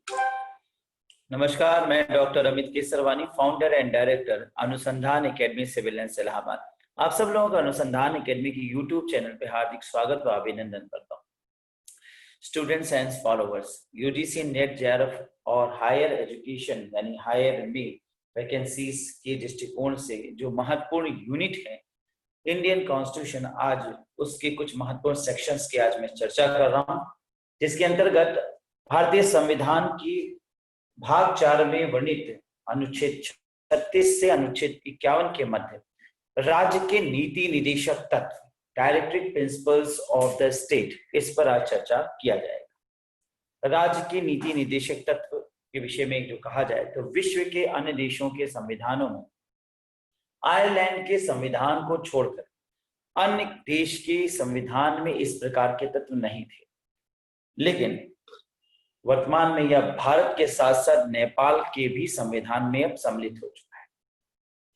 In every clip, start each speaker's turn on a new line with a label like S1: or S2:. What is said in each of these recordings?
S1: नमस्कार, मैं doctor Amit Kesarwani, founder and director अनुसंधान एकेडमी सिविल एंड इलाहाबाद। आप सब लोगों का अनुसंधान एकेडमी की यूट्यूब चैनल पे हार्दिक स्वागत व अभिनंदन करता हूँ। Students and followers, UGC net JRF और हायर एजुकेशन यानी हायर एमबी वैकेंसीज के दृष्टिकोण से जो महत्वपूर्ण यूनिट है इंडियन कॉन्स्टिट्यूशन, आज उसके कुछ महत्वपूर्ण सेक्शंस की आज मैं चर्चा कर रहा हूँ, जिसके अंतर्गत भारतीय संविधान की भाग 4 में वर्णित अनुच्छेद 36 से अनुच्छेद 51 के मध्य राज्य के नीति निदेशक तत्व, directive principles of the state, इस पर आज चर्चा किया जाएगा। राज्य के नीति निदेशक तत्व के विषय में जो कहा जाए तो विश्व के अन्य देशों के संविधानों में आयरलैंड के संविधान को छोड़कर अन्य देश के संविधान में इस प्रकार के तत्व नहीं थे, लेकिन वर्तमान में यह भारत के साथ साथ नेपाल के भी संविधान में अब सम्मिलित हो चुका है।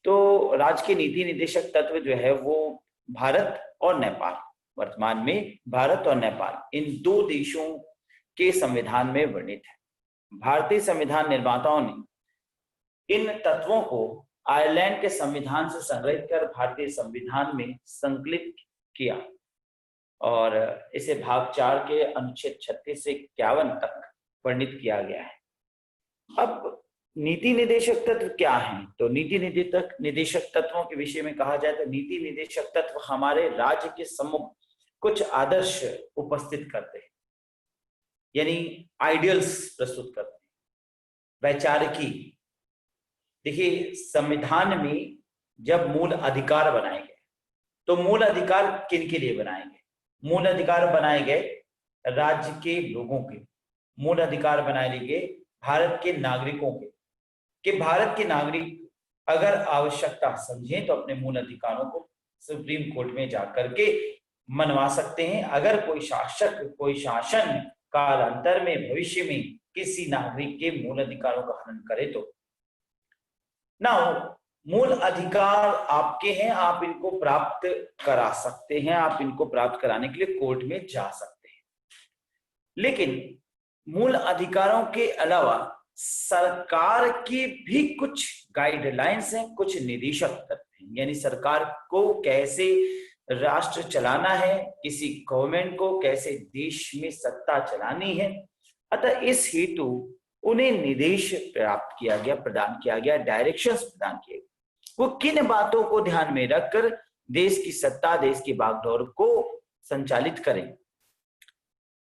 S1: तो राज्य के नीति निदेशक तत्व जो है वो भारत और नेपाल, वर्तमान में भारत और नेपाल इन दो देशों के संविधान में वर्णित है। भारतीय संविधान निर्माताओं ने इन तत्वों को आयरलैंड के संविधान से संग्रहित कर भारतीय संविधान में संकलित किया और इसे भाग 4 के अनुच्छेद 36 से 51 तक वर्णित किया गया है। अब नीति निदेशक तत्व क्या हैं? तो नीति निदेशक तत्वों के विषय में कहा जाए तो नीति निदेशक तत्व हमारे राज्य के सम्मुख कुछ आदर्श उपस्थित करते हैं, यानी आइडियल्स प्रस्तुत करते हैं। वैचारिकी, देखिए संविधान में जब मूल अधिकार बनाए गए तो मूल अधिकार किन के लिए बनाए गए? मूल अधिकार बनाए गए राज्य के लोगों के, मूल अधिकार बनाए गए भारत के नागरिकों के, कि भारत के नागरिक अगर आवश्यकता समझें तो अपने मूल अधिकारों को सुप्रीम कोर्ट में जाकर के मनवा सकते हैं। अगर कोई शासक कोई शासन कालांतर में भविष्य में किसी नागरिक के मूल अधिकारों का हनन करे तो ना, मूल अधिकार आपके हैं, आप इनको प्राप्त करा सकते हैं, आप इनको प्राप्त कराने के लिए कोर्ट में जा सकते हैं। लेकिन मूल अधिकारों के अलावा सरकार की भी कुछ गाइडलाइंस हैं, कुछ निदेशक तत्व हैं, यानी सरकार को कैसे राष्ट्र चलाना है, किसी गवर्नमेंट को कैसे देश में सत्ता चलानी है। अतः इस हेतु उन्हें निर्देश प्राप्त किया गया, प्रदान किया गया, डायरेक्शंस प्रदान किए गए। वो किन बातों को ध्यान में रखकर देश की सत्ता, देश की बागडोर को संचालित करें।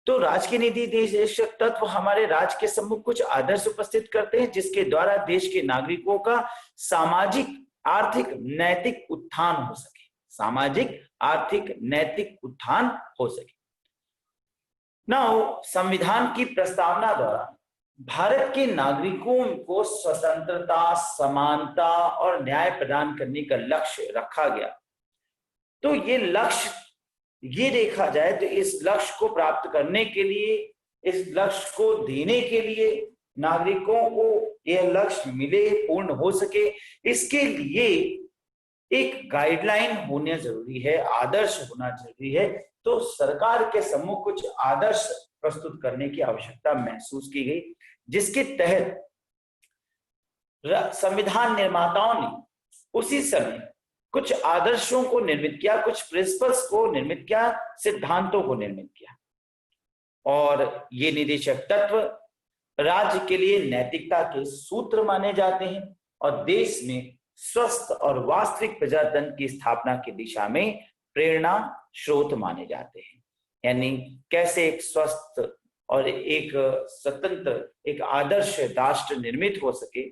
S1: तो राज्य के नीति निदेशक तत्व हमारे राज्य के सम्मुख कुछ आदर्श उपस्थित करते हैं, जिसके द्वारा देश के नागरिकों का सामाजिक, आर्थिक, नैतिक उत्थान हो सके, सामाजिक, आर्थिक, नैतिक उत्थान हो सके। नाउ संविधान की प्रस्तावना द्वारा भारत के नागरिकों को स्वतंत्रता, समानता और न्याय प्रदान करने का लक्ष्य रखा गया। तो ये लक्ष्य, ये देखा जाए तो इस लक्ष्य को प्राप्त करने के लिए, इस लक्ष्य को देने के लिए, नागरिकों को यह लक्ष्य मिले, पूर्ण हो सके, इसके लिए एक गाइडलाइन होना जरूरी है, आदर्श होना जरूरी है। तो सरकार के सम्मुख कुछ आदर्श प्रस्तुत करने की आवश्यकता महसूस की गई, जिसके तहत संविधान निर्माताओं ने उसी समय कुछ आदर्शों को निर्मित किया, कुछ प्रिंसिपल्स को निर्मित किया, सिद्धांतों को निर्मित किया। और ये निदेशक तत्व राज्य के लिए नैतिकता के सूत्र माने जाते हैं और देश में स्वस्थ और वास्तविक प्रजातंत्र की स्थापना की दिशा में प्रेरणा स्रोत माने जाते हैं। यानी कैसे एक स्वस्थ और एक स्वतंत्र, एक आदर्श राष्ट्र निर्मित हो सके,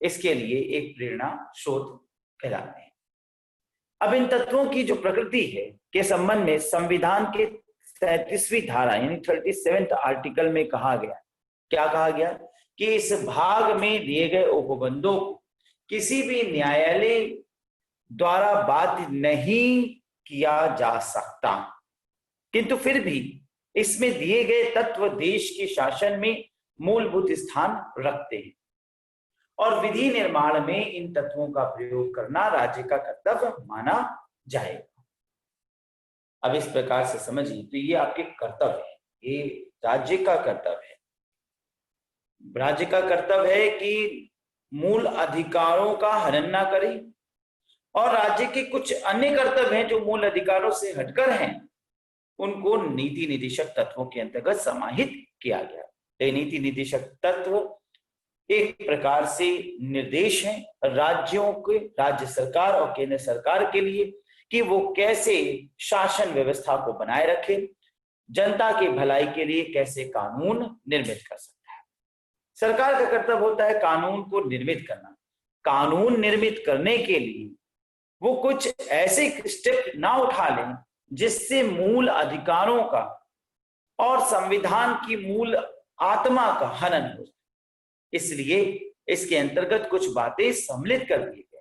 S1: इसके लिए एक प्रेरणा स्रोत कहलाते हैं। अब इन तत्वों की जो प्रकृति है के संबंध में संविधान के 37वीं धारा यानी 37th आर्टिकल में कहा गया, क्या कहा गया कि इस भाग में दिए गए उपबंधों को किसी भी न्यायालय द्वारा बाध्य नहीं किया जा सकता, किंतु फिर भी इसमें दिए गए तत्व देश के शासन में मूलभूत स्थान रखते हैं और विधि निर्माण में इन तत्वों का प्रयोग करना राज्य का कर्तव्य माना जाएगा। अब इस प्रकार से समझिए तो ये आपके कर्तव्य है, ये राज्य का कर्तव्य है। राज्य का कर्तव्य है कि मूल अधिकारों का हनन ना करे, और राज्य के कुछ अन्य कर्तव्य हैं जो मूल अधिकारों से हटकर हैं, उनको नीति निदेशक तत्वों के अंतर्गत समाहित किया गया। ये नीति निदेशक तत्व एक प्रकार से निर्देश है राज्यों के, राज्य सरकार और केंद्र सरकार के लिए कि वो कैसे शासन व्यवस्था को बनाए रखे, जनता की भलाई के लिए कैसे कानून निर्मित कर सकता है। सरकार का कर्तव्य होता है कानून को निर्मित करना। कानून निर्मित करने के लिए वो कुछ ऐसे स्टेप ना उठा लें जिससे मूल अधिकारों का और संविधान की मूल आत्मा का हनन हो। इसलिए इसके अंतर्गत कुछ बातें सम्मिलित कर दी गई,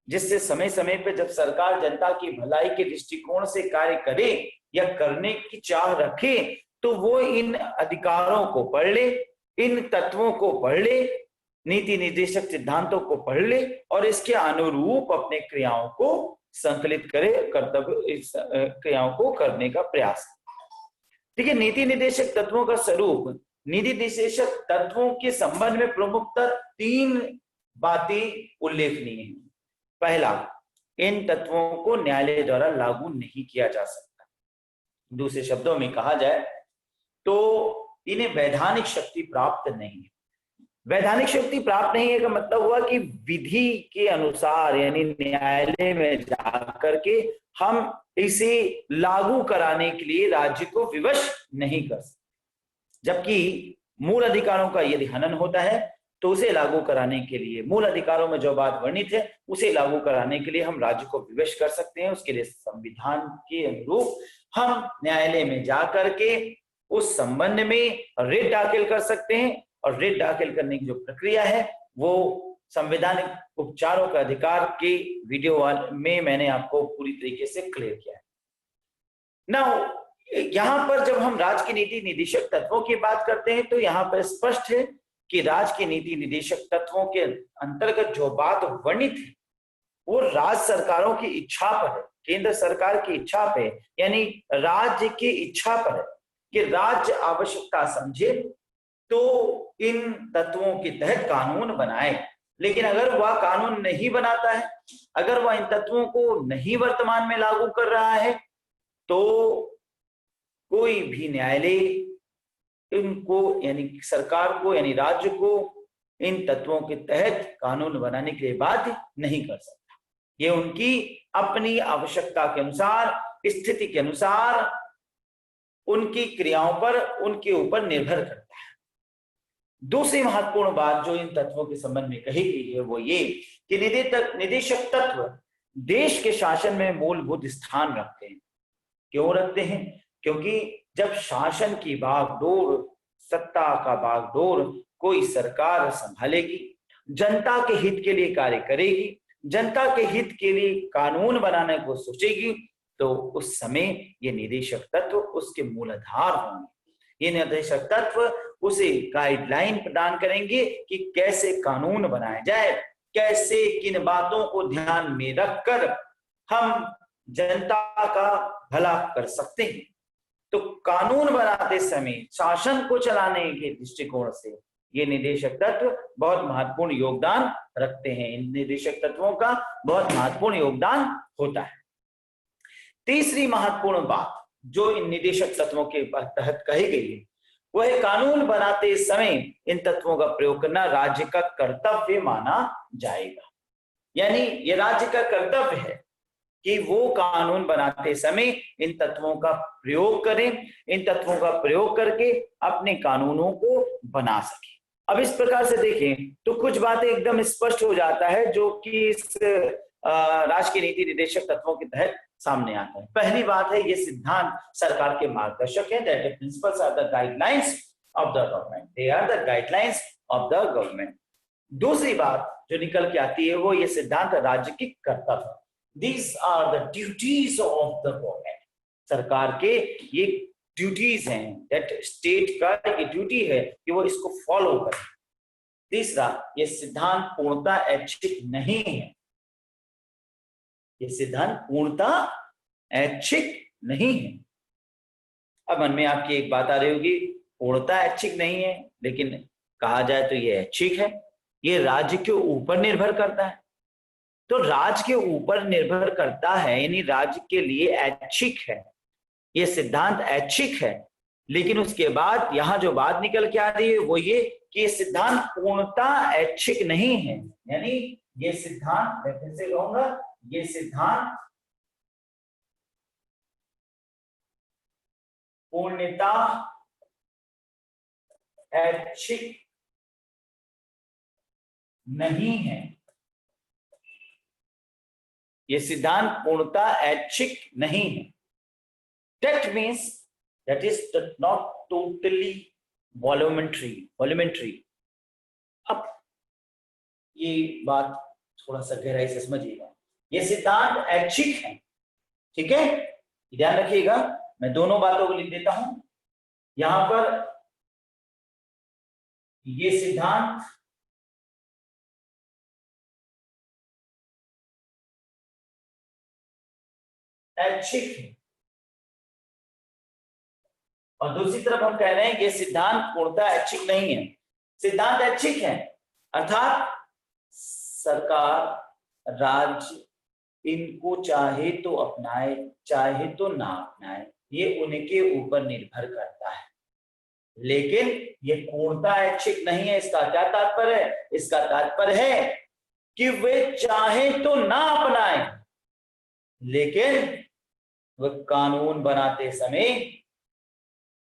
S1: जिससे समय समय पर जब सरकार जनता की भलाई के दृष्टिकोण से कार्य करे या करने की चाह रखे, तो वो इन अधिकारों को पढ़ ले, इन तत्वों को पढ़ ले, नीति निर्देशक सिद्धांतों को पढ़ ले और इसके अनुरूप अपने क्रियाओं को संकलित करे, कर्तव्य इस क्रियाओं को करने का प्रयास। ठीक है, नीति निर्देशक तत्वों का स्वरूप। नीति निर्देशक तत्वों के संबंध में प्रमुखतः 3 बातें उल्लेखनीय हैं। पहला, इन तत्वों को न्यायालय द्वारा लागू नहीं किया जा सकता। दूसरे शब्दों में कहा जाए तो इन्हें वैधानिक शक्ति प्राप्त नहीं है। वैधानिक शक्ति प्राप्त नहीं है का मतलब हुआ कि विधि के अनुसार, यानी न्यायालय में जाकर के हम इसे लागू कराने के लिए राज्य को विवश नहीं कर सकते। जबकि मूल अधिकारों का यदि हनन होता है तो उसे लागू कराने के लिए, मूल अधिकारों में जो बात वर्णित है उसे लागू कराने के लिए हम राज्य को विवश कर सकते हैं। उसके लिए संविधान के अनुरूप हम न्यायालय में जाकर के उस संबंध में रिट दाखिल कर सकते हैं, और रिट दाखिल करने की जो प्रक्रिया है वो संवैधानिक उपचारों का अधिकार के वीडियो में मैंने आपको पूरी तरीके से क्लियर किया है। नाउ यहां पर जब हम राज्य की नीति निदेशक तत्वों की बात करते हैं तो यहां पर स्पष्ट है कि राज्य की नीति निदेशक तत्वों के अंतर्गत जो बात वर्णित है वो राज्य सरकारों की इच्छा पर है, केंद्र सरकार की इच्छा पे, यानी राज्य की इच्छा पर है कि राज्य आवश्यकता समझे तो इन तत्वों के तहत कानून बनाए। लेकिन अगर वह कानून नहीं बनाता है, अगर वह इन तत्वों को नहीं वर्तमान में लागू कर रहा है, तो कोई भी न्यायालय इनको, यानी सरकार को, यानी राज्य को इन तत्वों के तहत कानून बनाने के लिए बाध्य नहीं कर सकता। ये उनकी अपनी आवश्यकता के अनुसार, स्थिति के अनुसार, उनकी क्रियाओं पर, उनके ऊपर निर्भर करता है। दूसरी महत्वपूर्ण बात जो इन तत्वों के संबंध में कही गई है वो ये कि निदेशक तत्व देश के शासन में मूलभूत स्थान रखते हैं। क्यों रखते हैं? क्योंकि जब शासन की बागडोर, सत्ता का बागडोर कोई सरकार संभालेगी, जनता के हित के लिए कार्य करेगी, जनता के हित के लिए कानून बनाने को सोचेगी, तो उस समय ये निदेशक तत्व उसके मूलाधार होंगे। ये निदेशक तत्व उसे गाइडलाइन प्रदान करेंगे कि कैसे कानून बनाया जाए, कैसे किन बातों को ध्यान में रखकर हम जनता का भला कर सकते हैं। तो कानून बनाते समय शासन को चलाने के दृष्टिकोण से ये निदेशक तत्व बहुत महत्वपूर्ण योगदान रखते हैं। इन निदेशक तत्वों का बहुत महत्वपूर्ण योगदान होता है। तीसरी महत्वपूर्ण बात जो इन निदेशक तत्वों के तहत कही गई है वह कानून बनाते समय इन तत्वों का प्रयोग करना राज्य का कर्तव्य माना जाएगा। यानी ये राज्य का कर्तव्य है कि वो कानून बनाते समय इन तत्वों का प्रयोग करें, इन तत्वों का प्रयोग करके अपने कानूनों को बना सके। अब इस प्रकार से देखें तो कुछ बातें एकदम स्पष्ट हो जाता है जो कि इस राज्य की नीति निदेशक तत्वों के तहत सामने आता है। पहली बात है ये सिद्धांत सरकार के मार्गदर्शक हैं, that principles are the guidelines of the government, they are the guidelines of the government. दूसरी बात जो निकल के आती है वो ये सिद्धांत राज्य की कर्तव्य, these are the duties of the government। सरकार के ये ड्यूटीज हैं, दैट स्टेट का ये ड्यूटी है कि वो इसको फॉलो करे। तीसरा, ये सिद्धांत पूर्णता ऐच्छिक नहीं है, ये सिद्धांत पूर्णता ऐच्छिक नहीं है। अब मन में आपकी एक बात आ रही होगी, पूर्णता ऐच्छिक नहीं है लेकिन कहा जाए तो ये ऐच्छिक है, ये राज्य के ऊपर निर्भर करता है। तो राज्य के ऊपर निर्भर करता है यानी राज्य के लिए ऐच्छिक है, ये सिद्धांत ऐच्छिक है। लेकिन उसके बाद यहां जो बात निकल के आ रही है वो ये कि ये सिद्धांत पूर्णतः ऐच्छिक नहीं है, यानी ये सिद्धांत, मैं फिर से कहूंगा, ये सिद्धांत पूर्णतः ऐच्छिक नहीं है। ये सिद्धांत पूर्णतः ऐच्छिक नहीं है। That means that is not totally voluntary। अब ये बात थोड़ा सा गहराई से समझिएगा। ये सिद्धांत ऐच्छिक है, ठीक है, ध्यान रखिएगा। मैं दोनों बातों को लिख देता हूं यहां पर। ये सिद्धांत ऐच्छिक है और दूसरी तरफ हम कह रहे हैं ये सिद्धांत पूर्णतः ऐच्छिक नहीं है। सिद्धांत ऐच्छिक है अर्थात सरकार, राज्य इनको चाहे तो अपनाए चाहे तो ना अपनाए, ये उनके ऊपर निर्भर करता है। लेकिन ये पूर्णतः ऐच्छिक नहीं है। इसका क्या तात्पर्य है? इसका तात्पर्य है कि वे चाहे तो ना अपनाए, लेकिन वे कानून बनाते समय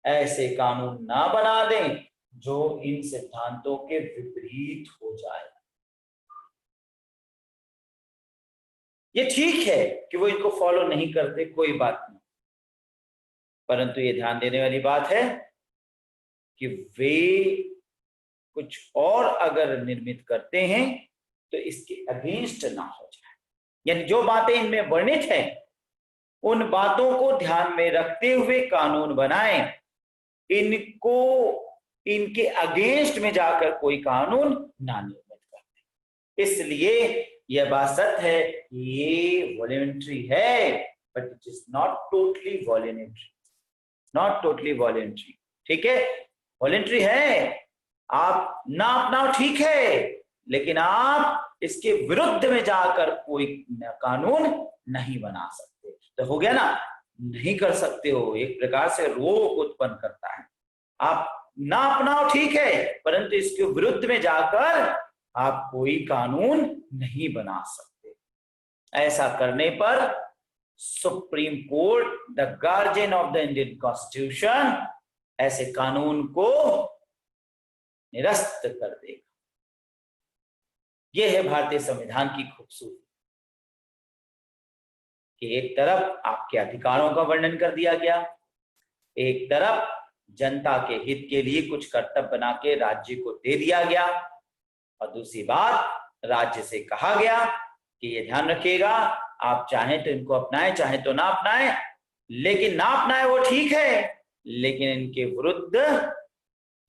S1: ऐसे कानून ना बना दें जो इन सिद्धांतों के विपरीत हो जाए। ये ठीक है कि वो इनको फॉलो नहीं करते, कोई बात नहीं, परंतु ये ध्यान देने वाली बात है कि वे कुछ और अगर निर्मित करते हैं तो इसके अगेंस्ट ना हो जाए। यानी जो बातें इनमें वर्णित हैं उन बातों को ध्यान में रखते हुए कानून बनाएं, इनको इनके अगेंस्ट में जाकर कोई कानून ना निर्मित करते। इसलिए यह बात सत्य है, ये वॉलंटरी है, but it is not totally voluntary, not totally voluntary. ठीक है, वॉलंटरी है, आप ना अपनाओ ठीक है, लेकिन आप इसके विरुद्ध में जाकर कोई कानून नहीं बना सकते। तो हो गया ना, नहीं कर सकते हो, एक प्रकार से रोक उत्पन्न करता है। आप ना अपनाओ ठीक है, परंतु इसके विरुद्ध में जाकर आप कोई कानून नहीं बना सकते। ऐसा करने पर supreme court, the guardian of the Indian constitution, ऐसे कानून को निरस्त कर देगा। यह है भारतीय संविधान की खूबसूरती कि एक तरफ आपके अधिकारों का वर्णन कर दिया गया, एक तरफ जनता के हित के लिए कुछ कर्तव्य बना के राज्य को दे दिया गया, और दूसरी बात राज्य से कहा गया कि ये ध्यान रखिएगा, आप चाहें तो इनको अपनाएं चाहे तो ना अपनाएं, लेकिन ना अपनाएं वो ठीक है, लेकिन इनके विरुद्ध,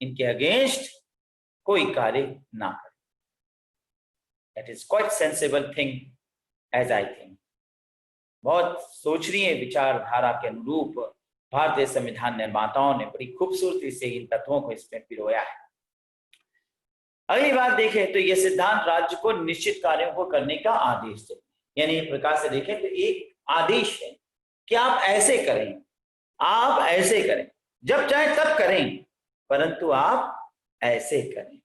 S1: इनके अगेंस्ट कोई कार्य ना करें। That is quite sensible thing as I think. बहुत सोचनीय विचारधारा के अनुरूप भारतीय संविधान निर्माताओं ने बड़ी खूबसूरती से इन तत्वों को इसमें पिरोया है। अगली बात देखें तो यह सिद्धांत राज्य को निश्चित कार्यों को करने का आदेश देते हैं। यानी एक प्रकार से देखें तो एक आदेश है कि आप ऐसे करें, आप ऐसे करें, जब चाहे तब करें, परंतु आप ऐसे करें।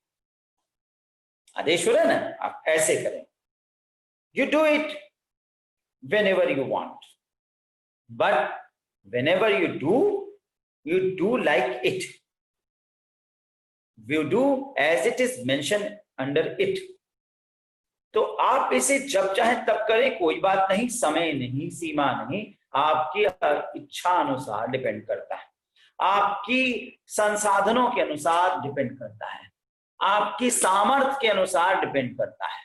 S1: आदेश हो रहा है ना, आप ऐसे करें। You do it whenever you want, but whenever you do like it, you do as it is mentioned under it। तो आप इसे जब चाहे तब करें, कोई बात नहीं, समय नहीं, सीमा नहीं, आपकी इच्छा अनुसार डिपेंड करता है, आपकी संसाधनों के अनुसार डिपेंड करता है, आपकी सामर्थ्य के अनुसार डिपेंड करता है।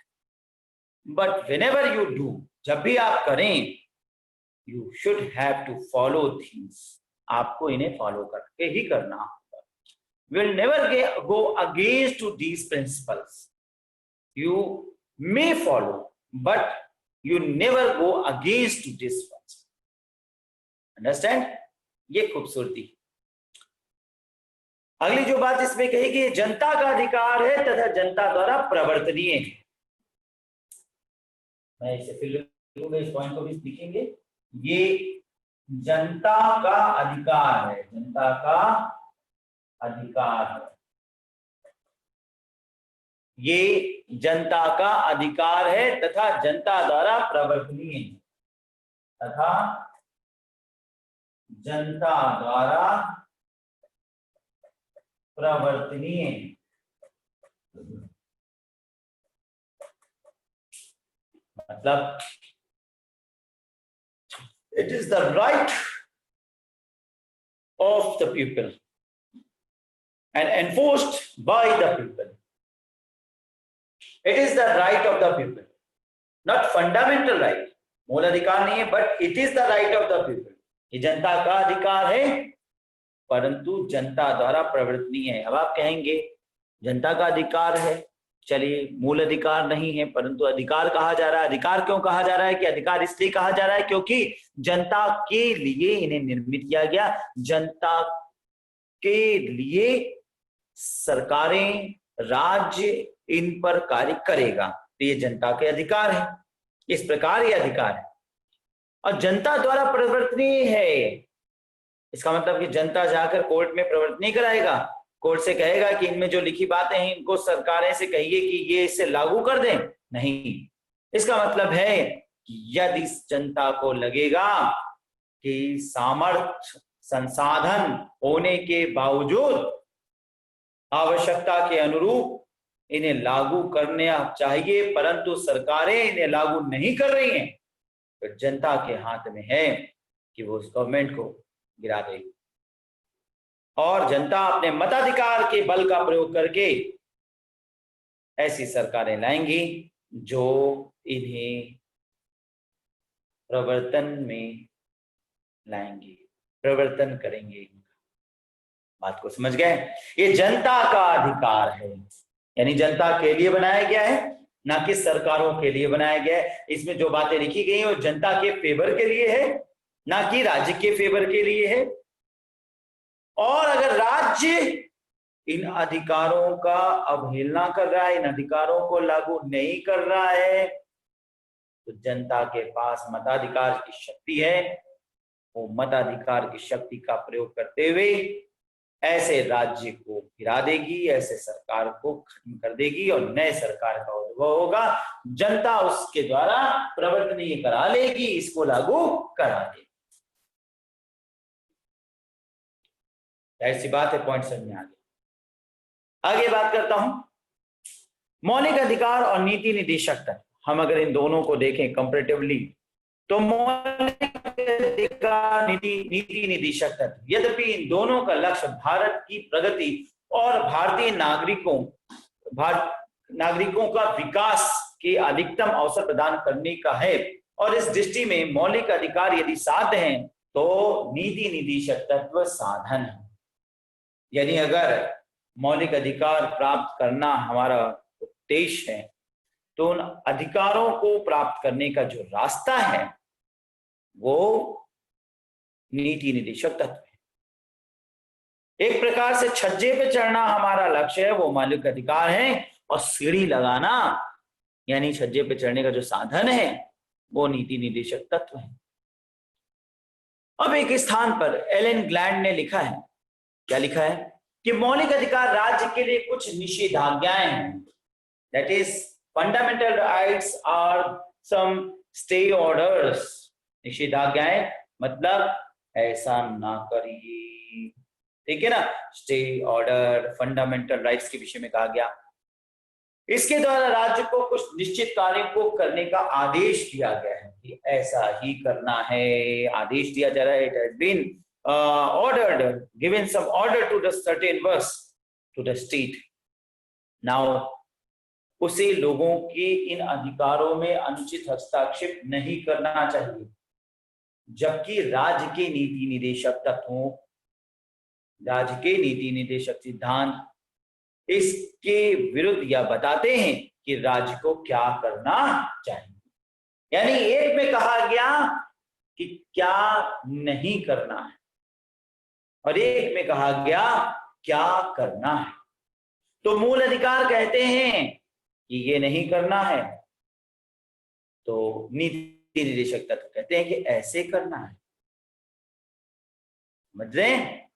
S1: बट whenever you do, जब भी आप करें, you should have to follow things, आपको इन्हें फॉलो करके ही करना होगा। Will never go against to these principles. You may follow but you never go against to this principle. Understand? ये खूबसूरती। अगली जो बात इसमें कही कि जनता का अधिकार है तथा जनता द्वारा प्रवर्तनीय है। मैं इसे फिर लिखूंगा, इस पॉइंट को भी लिखेंगे। ये जनता का अधिकार है, जनता का अधिकार है, ये जनता का अधिकार है तथा जनता द्वारा प्रवर्तनीय है, तथा जनता द्वारा प्रवर्तनीय है। मतलब it is the right of the people and enforced by the people. It is the right of the people, not fundamental right. मूल अधिकार नहीं है, but it is the right of the people. ये जनता का अधिकार है परंतु जनता द्वारा प्रवर्तनीय है। अब आप कहेंगे जनता का अधिकार है, चलिए मूल अधिकार नहीं है परंतु अधिकार कहा जा रहा है। अधिकार क्यों कहा जा रहा है? कि अधिकार इसलिए कहा जा रहा है क्योंकि जनता के लिए इन्हें निर्मित किया गया, जनता के लिए सरकारें, राज्य इन पर कार्य करेगा, तो ये जनता के अधिकार है। इस प्रकार ये अधिकार है और जनता द्वारा प्रवर्तनीय है। इसका मतलब कि जनता जाकर कोर्ट में प्रवर्तनीय कराएगा, कोर्ट से कहेगा कि इनमें जो लिखी बातें हैं इनको सरकारें से कहिए कि ये इसे लागू कर दें, नहीं। इसका मतलब है कि यदि जनता को लगेगा कि सामर्थ्य संसाधन होने के बावजूद आवश्यकता के अनुरूप इन्हें लागू करना चाहिए परंतु सरकारें इन्हें लागू नहीं कर रही हैं, तो जनता के हाथ में है कि वो उस गवर्नमेंट को गिरा देगी और जनता अपने मताधिकार के बल का प्रयोग करके ऐसी सरकारें लाएंगी जो इन्हें प्रवर्तन में लाएंगी, प्रवर्तन करेंगे। बात को समझ गए? ये जनता का अधिकार है, यानी जनता के लिए बनाया गया है, ना कि सरकारों के लिए बनाया गया है। इसमें जो बातें लिखी गई हैं वो जनता के फेवर के लिए है, ना कि राज्य के फेवर के लिए है। और अगर राज्य इन अधिकारों का अवहेलना कर रहा है, इन अधिकारों को लागू नहीं कर रहा है, तो जनता के पास मताधिकार की शक्ति है, वो मताधिकार की शक्ति का प्रयोग करते हुए ऐसे राज्य को गिरा देगी, ऐसे सरकार को खत्म कर देगी और नए सरकार का उद्भव होगा। जनता उसके द्वारा प्रवर्तनीय करा लेगी, इसको लागू करा देगी। ऐसी बात है, पॉइंट समझ में आ गया। आगे बात करता हूं मौलिक अधिकार और नीति निदेशक तत्व। हम अगर इन दोनों को देखें कंपैरेटिवली तो मौलिक अधिकार, नीति निदेशक तत्व, यद्यपि इन दोनों का लक्ष्य भारत की प्रगति और भारतीय नागरिकों का विकास के अधिकतम अवसर प्रदान करने का है, और इस दृष्टि में मौलिक अधिकार यदि साध्य हैं तो नीति निदेशक तत्व साधन है। यानी अगर मौलिक अधिकार प्राप्त करना हमारा उद्देश्य है तो उन अधिकारों को प्राप्त करने का जो रास्ता है वो नीति निदेशक तत्व है। एक प्रकार से छज्जे पे चढ़ना हमारा लक्ष्य है, वो मौलिक अधिकार है, और सीढ़ी लगाना यानी छज्जे पे चढ़ने का जो साधन है वो नीति निदेशक तत्व है। अब एक स्थान पर एलन ग्लैंड ने लिखा है, क्या लिखा है कि मौलिक अधिकार राज्य के लिए कुछ निषेधाज्ञाएं हैं, that is fundamental rights are some stay orders. निषेधाज्ञाएं मतलब ऐसा ना करिए, ठीक है ना। स्टे ऑर्डर फंडामेंटल राइट्स के विषय में कहा गया। इसके द्वारा राज्य को कुछ निश्चित कार्यों को करने का आदेश दिया गया है कि ऐसा ही करना है, आदेश दिया जा रहा है। It has been ordered, given some order to the certain verse to the state. Now उसे लोगों के इन अधिकारों में अनुचित हस्तक्षेप नहीं करना चाहिए, जबकि राज्य के नीति निदेशक तत्वों, राज्य के नीति निदेशक सिद्धांत इसके विरुद्ध या बताते हैं कि राज्य को क्या करना चाहिए। यानी एक में कहा गया कि क्या नहीं करना है और एक में कहा गया क्या करना है। तो मूल अधिकार कहते हैं कि ये नहीं करना है, तो नीति निर्देशक तत्व कहते हैं कि ऐसे करना है। समझ रहे हैं?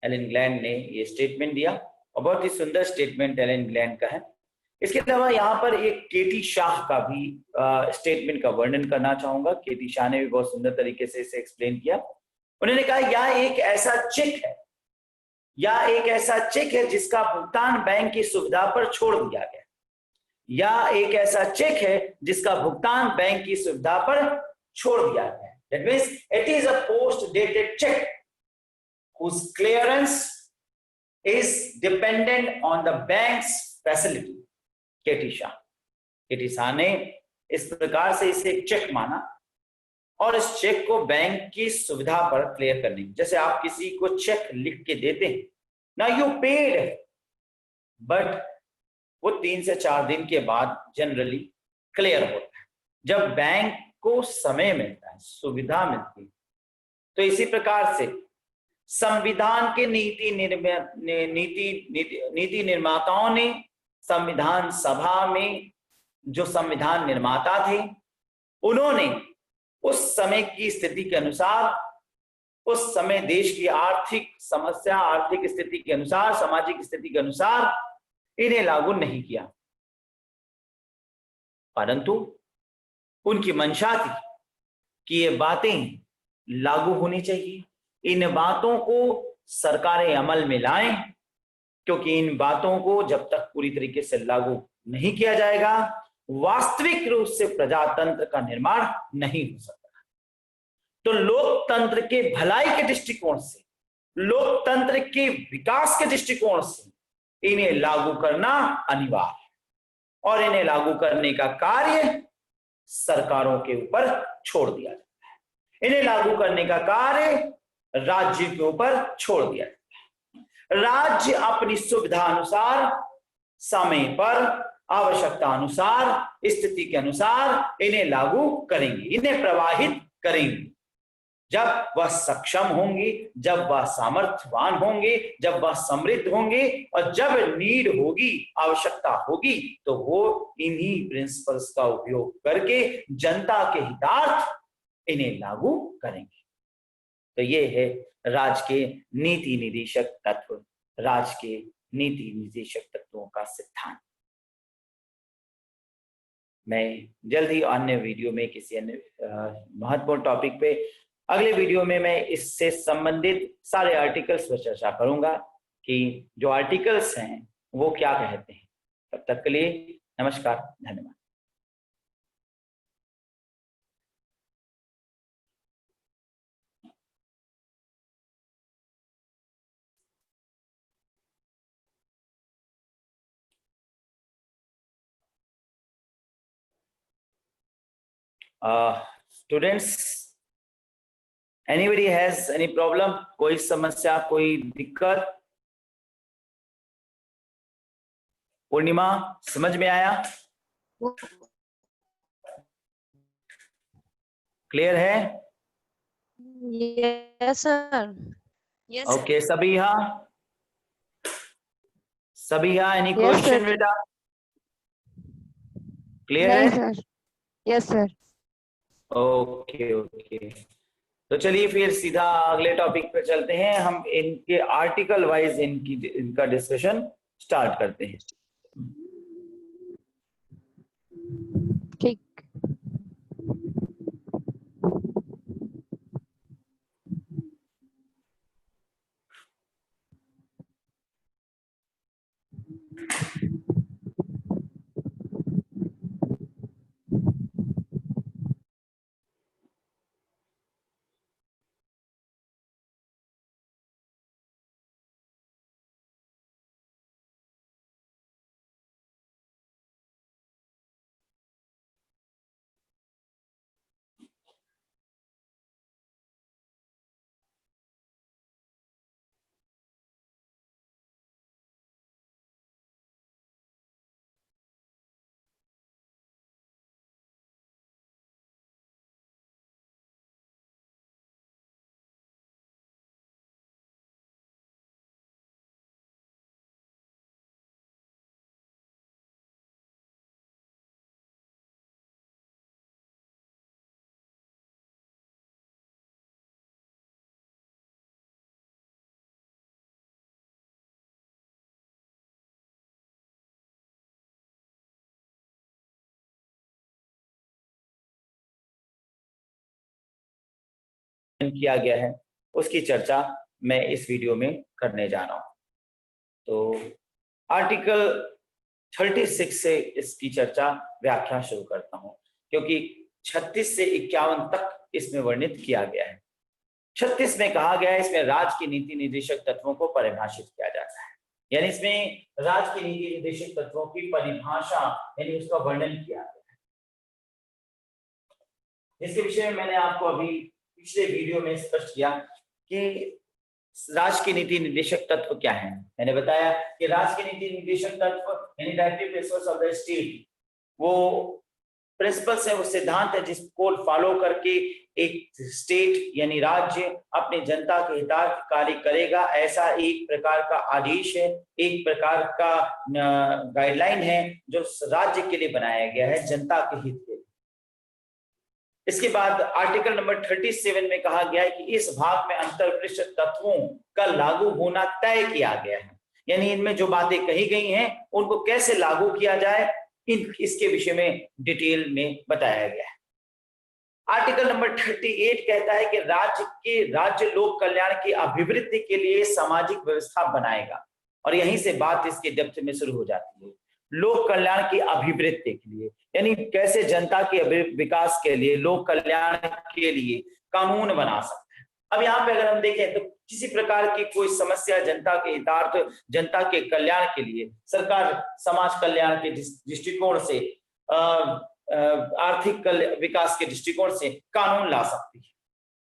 S1: एलन ग्लैंड ने ये स्टेटमेंट दिया और बहुत ही सुंदर स्टेटमेंट एलन ग्लैंड का है। इसके अलावा यहाँ पर एक केटी शाह का भी स्टेटमेंट का वर्णन करना चाहूंगा। केटी शाह ने भी बहुत सुंदर तरीके से इसे एक्सप्लेन किया। उन्होंने कहा यह एक ऐसा चेक है, या एक ऐसा चेक है जिसका भुगतान बैंक की सुविधा पर छोड़ दिया गया, या एक ऐसा चेक है जिसका भुगतान बैंक की सुविधा पर छोड़ दिया गया। That means it is a post-dated check whose clearance is dependent on the bank's facility. केटी शाह ने इस प्रकार से इसे एक चेक माना और इस चेक को बैंक की सुविधा पर क्लियर करने की। जैसे आप किसी को चेक लिख के देते हैं ना, यू पेड, बट वो 3 से 4 दिन के बाद जनरली क्लियर होता है, जब बैंक को समय मिलता है, सुविधा मिलती है। तो इसी प्रकार से संविधान के नीति निर्माताओं ने संविधान सभा में जो संविधान निर्माता थे, उन्होंने उस समय की स्थिति के अनुसार, उस समय देश की आर्थिक समस्या, आर्थिक स्थिति के अनुसार, सामाजिक स्थिति के अनुसार इन्हें लागू नहीं किया, परंतु उनकी मंशा थी कि ये बातें लागू होनी चाहिए। इन बातों को सरकारें अमल में लाएं, क्योंकि इन बातों को जब तक पूरी तरीके से लागू नहीं किया जाएगा, वास्तविक रूप से प्रजातंत्र का निर्माण नहीं हो सकता। तो लोकतंत्र के भलाई के दृष्टिकोण से, लोकतंत्र के विकास के दृष्टिकोण से इन्हें लागू करना अनिवार्य है, और इन्हें लागू करने का कार्य सरकारों के ऊपर छोड़ दिया जाता है। इन्हें लागू करने का कार्य राज्य के ऊपर छोड़ दिया जाता है। राज्य अपनी सुविधा अनुसार, समय पर, आवश्यकता अनुसार, स्थिति के अनुसार इन्हें लागू करेंगे, इन्हें प्रवाहित करेंगे। जब वह सक्षम होंगी, जब वह सामर्थ्यवान होंगे, जब वह समृद्ध होंगे, और जब नीड होगी, आवश्यकता होगी, तो वो इन्हीं प्रिंसिपल्स का उपयोग करके जनता के हितार्थ इन्हें लागू करेंगे। तो ये है राज्य के नीति निर्देशक तत्व, राज्य के नीति निर्देशक तत्वों का सिद्धांत। मैं जल्द ही अन्य वीडियो में किसी अन्य महत्वपूर्ण टॉपिक पे, अगले वीडियो में मैं इससे संबंधित सारे आर्टिकल्स पर चर्चा करूंगा कि जो आर्टिकल्स हैं वो क्या कहते हैं। तब तक के लिए नमस्कार, धन्यवाद। Students, anybody has any problem? कोई समस्या, कोई दिक्कत? पूर्णिमा, समझ में आया? क्लियर है?
S2: Yes sir.
S1: ओके, सभी यहाँ, सभी यहाँ, एनी क्वेश्चन बेटा? क्लियर है?
S2: Yes sir.
S1: ओके ओके, तो चलिए फिर सीधा अगले टॉपिक पे चलते हैं। हम इनके आर्टिकल वाइज इनका डिस्कशन स्टार्ट करते हैं।
S2: ठीक।
S1: किया गया है उसकी चर्चा मैं इस वीडियो में करने जा रहा हूं। तो आर्टिकल 36 से इसकी चर्चा व्याख्या शुरू करता हूं, क्योंकि 36 से 51 तक इसमें वर्णित किया गया है। 36 में कहा गया है, इसमें राज्य की नीति निर्देशक तत्वों को परिभाषित किया जाता है, यानी इसमें राज्य की नीति निर्देशक तत्वों की परिभाषा यानी उसका वर्णन किया गया है। इसके विषय में मैंने आपको अभी पिछले वीडियो में स्पष्ट किया कि राज्य की नीति निर्देशक तत्व क्या है। मैंने बताया कि राज्य की नीति निर्देशक तत्व यानी directive principles of the state वो प्रिंसिपल्स है, वो सिद्धांत है जिसको फॉलो करके एक स्टेट यानी राज्य अपने जनता के हितार्थ कार्य करेगा। ऐसा एक प्रकार का आदेश है, एक प्रकार का गाइडलाइन है जो राज्य के लिए बनाया गया है, जनता के हित के लिए। इसके बाद आर्टिकल नंबर 37 में कहा गया है कि इस भाग में अंतर्पृष्ठ तत्वों का लागू होना तय किया गया है, यानी इनमें जो बातें कही गई हैं उनको कैसे लागू किया जाए इसके विषय में डिटेल में बताया गया है। आर्टिकल नंबर 38 कहता है कि राज्य लोक कल्याण की अभिवृद्धि के लिए सामाजिक व्यवस्था बनाएगा, और यहीं से बात इसके डेप्थ में शुरू हो जाती है। लोक कल्याण की अभिवृद्धि के लिए यानी कैसे जनता के विकास के लिए, लोक कल्याण के लिए कानून बना सकते हैं। अब यहाँ पे अगर हम देखें तो किसी प्रकार की कोई समस्या जनता के हितार्थ, जनता के कल्याण के लिए सरकार समाज कल्याण के दृष्टिकोण से, आर्थिक विकास के दृष्टिकोण से कानून ला सकती है,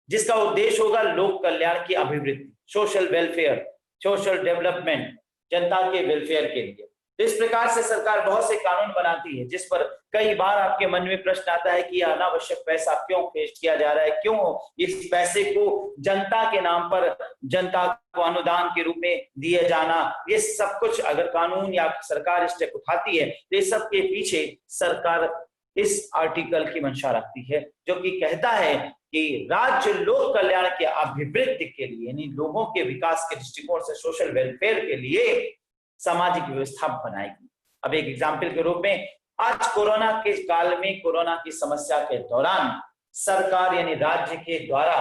S1: जिसका उद्देश्य होगा लोक कल्याण की अभिवृद्धि, सोशल वेलफेयर, सोशल डेवलपमेंट, जनता के वेलफेयर के लिए। तो इस प्रकार से सरकार बहुत से कानून बनाती है, जिस पर कई बार आपके मन में प्रश्न आता है कि अनावश्यक पैसा क्यों वेस्ट किया जा रहा है, क्यों इस पैसे को जनता के नाम पर जनता को अनुदान के रूप में दिए जाना। ये सब कुछ अगर कानून या सरकार स्टेप उठाती है तो इस सब के पीछे सरकार इस आर्टिकल की मंशा रखती है, जो कि कहता है कि राज्य लोक कल्याण के अभिवृद्धि के लिए यानी लोगों के विकास के दृष्टिकोण से, सोशल वेलफेयर के लिए सामाजिक व्यवस्था बनाएगी। अब एक एग्जाम्पल के रूप में आज कोरोना के काल में, कोरोना की समस्या के दौरान सरकार यानी राज्य के द्वारा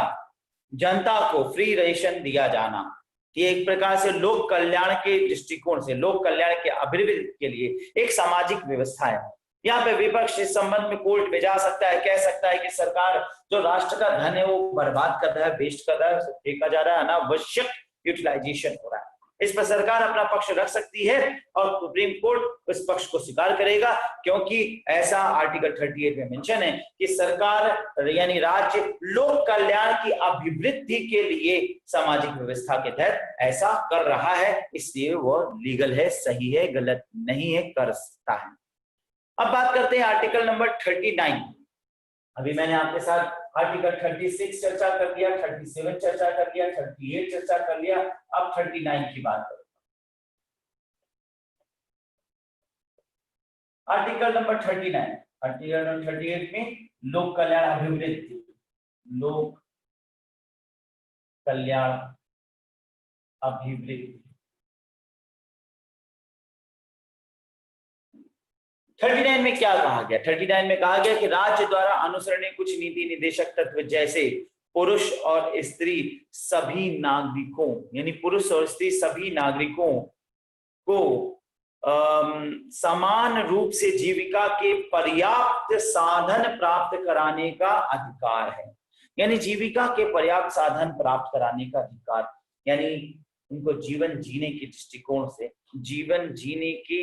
S1: जनता को फ्री राशन दिया जाना, ये एक प्रकार से लोक कल्याण के दृष्टिकोण से, लोक कल्याण के अभिवृद्धि के लिए एक सामाजिक व्यवस्था है। यहाँ पे विपक्ष इस संबंध में कोर्ट में जा सकता है, कह सकता है कि सरकार जो राष्ट्र का धन है वो बर्बाद कर रहा है, वेस्ट कर रहा है, फेंका जा रहा है, अनावश्यक यूटिलाइजेशन हो रहा है। इस पर सरकार अपना पक्ष रख सकती है और सुप्रीम कोर्ट उस पक्ष को स्वीकार करेगा, क्योंकि ऐसा आर्टिकल 38 में मेंशन है कि सरकार यानी राज्य लोक कल्याण की अभिवृद्धि के लिए सामाजिक व्यवस्था के तहत ऐसा कर रहा है, इसलिए वो लीगल है, सही है, गलत नहीं है, कर सकता है। अब बात करते हैं आर्टिकल नंबर 39। अभी मैंने आपके साथ आर्टिकल 36 चर्चा कर लिया, 37 चर्चा कर लिया, 38 चर्चा कर लिया, अब 39 की बात करें। आर्टिकल नंबर 39, आर्टिकल नंबर 38 में लोक कल्याण अभिवृद्धि, लोक कल्याण अभिवृद्धि। 39 में क्या कहा गया? 39 में कहा गया कि राज्य द्वारा अनुसरणीय कुछ नीति निर्देशक तत्व जैसे पुरुष और स्त्री सभी नागरिकों यानी पुरुष और स्त्री सभी नागरिकों को समान रूप से जीविका के पर्याप्त साधन प्राप्त कराने का अधिकार है। यानी जीविका के पर्याप्त साधन प्राप्त कराने का अधिकार, यानी उनको जीवन जीने के दृष्टिकोण से, जीवन जीने की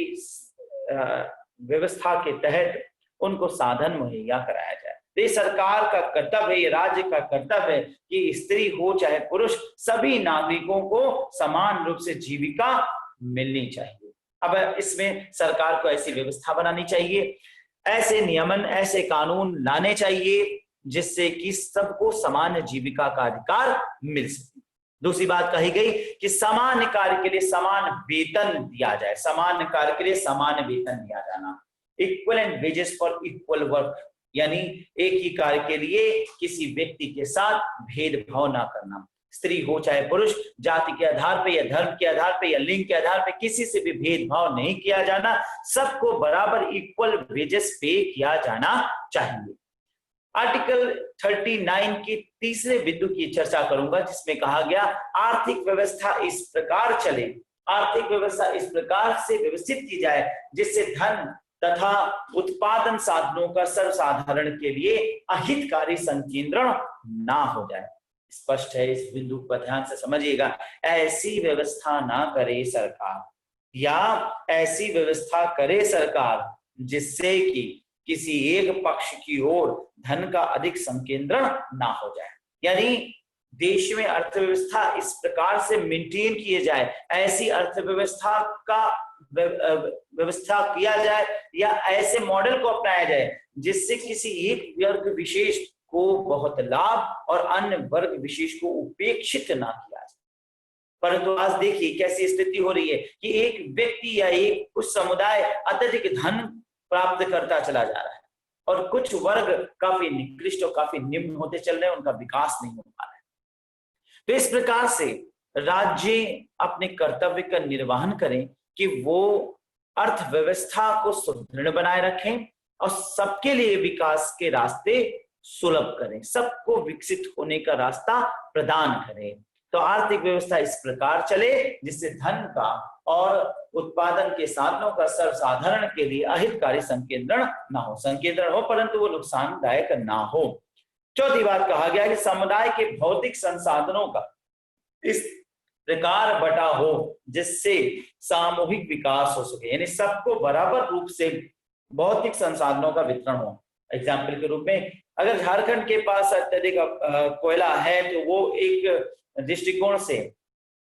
S1: व्यवस्था के तहत उनको साधन मुहैया कराया जाए। ये सरकार का कर्तव्य है, ये राज्य का कर्तव्य है कि स्त्री हो चाहे पुरुष, सभी नागरिकों को समान रूप से जीविका मिलनी चाहिए। अब इसमें सरकार को ऐसी व्यवस्था बनानी चाहिए, ऐसे नियमन, ऐसे कानून लाने चाहिए जिससे कि सबको समान जीविका का अधिकार मिल सके। दूसरी बात कही गई कि समान कार्य के लिए समान वेतन दिया जाए, समान कार्य के लिए समान वेतन दिया जाना, equal wages for equal work, यानी एक ही कार्य के लिए किसी व्यक्ति के साथ भेदभाव ना करना, स्त्री हो चाहे पुरुष, जाति के आधार पे या धर्म के आधार पे या लिंग के आधार पे किसी से भी भेदभाव नहीं किया जाना, सबको बराबर इक्वल वेजेस पे किया जाना चाहिए। आर्टिकल 39 की तीसरे बिंदु की चर्चा करूंगा, जिसमें कहा गया आर्थिक व्यवस्था इस प्रकार चले, आर्थिक व्यवस्था इस प्रकार से व्यवस्थित की जाए जिससे धन तथा उत्पादन साधनों का सर्वसाधारण के लिए अहितकारी संकेंद्रण ना हो जाए। स्पष्ट है, इस बिंदु पर ध्यान से समझिएगा। ऐसी व्यवस्था ना करे सरकार, या ऐसी व्यवस्था करे सरकार जिससे कि किसी एक पक्ष की ओर धन का अधिक संकेंद्रण ना हो जाए। यानी देश में अर्थव्यवस्था इस प्रकार से मेंटेन किए जाए, ऐसी अर्थव्यवस्था का व्यवस्था किया जाए या ऐसे मॉडल को अपनाया जाए जिससे किसी एक वर्ग विशेष को बहुत लाभ और अन्य वर्ग विशेष को उपेक्षित ना किया जाए। परंतु आज देखिए कैसी स्थिति हो रही है कि एक व्यक्ति या एक कुछ समुदाय अत्यधिक धन प्राप्त करता चला जा रहा है और कुछ वर्ग काफी निकृष्ट और काफी निम्न होते चल रहे हैं, उनका विकास नहीं हो पा रहा है। तो इस प्रकार से राज्य अपने कर्तव्य का निर्वहन करें कि वो अर्थव्यवस्था को सुदृढ़ बनाए रखें और सबके लिए विकास के रास्ते सुलभ करें, सबको विकसित होने का रास्ता प्रदान करें। तो आर्थिक व्यवस्था इस प्रकार चले जिससे धन का और उत्पादन के साधनों का सर्वसाधारण के लिए अहितकारी संकेंद्रण ना हो, संकेंद्रण हो परंतु वो नुकसानदायक ना हो। चौथी बात कहा गया कि समुदाय के भौतिक संसाधनों का इस प्रकार बटा हो जिससे सामूहिक विकास हो सके, यानी सबको बराबर रूप से भौतिक संसाधनों का वितरण हो। एग्जाम्पल के रूप में अगर झारखंड के पास अत्यधिक कोयला है तो वो एक दृष्टिकोण से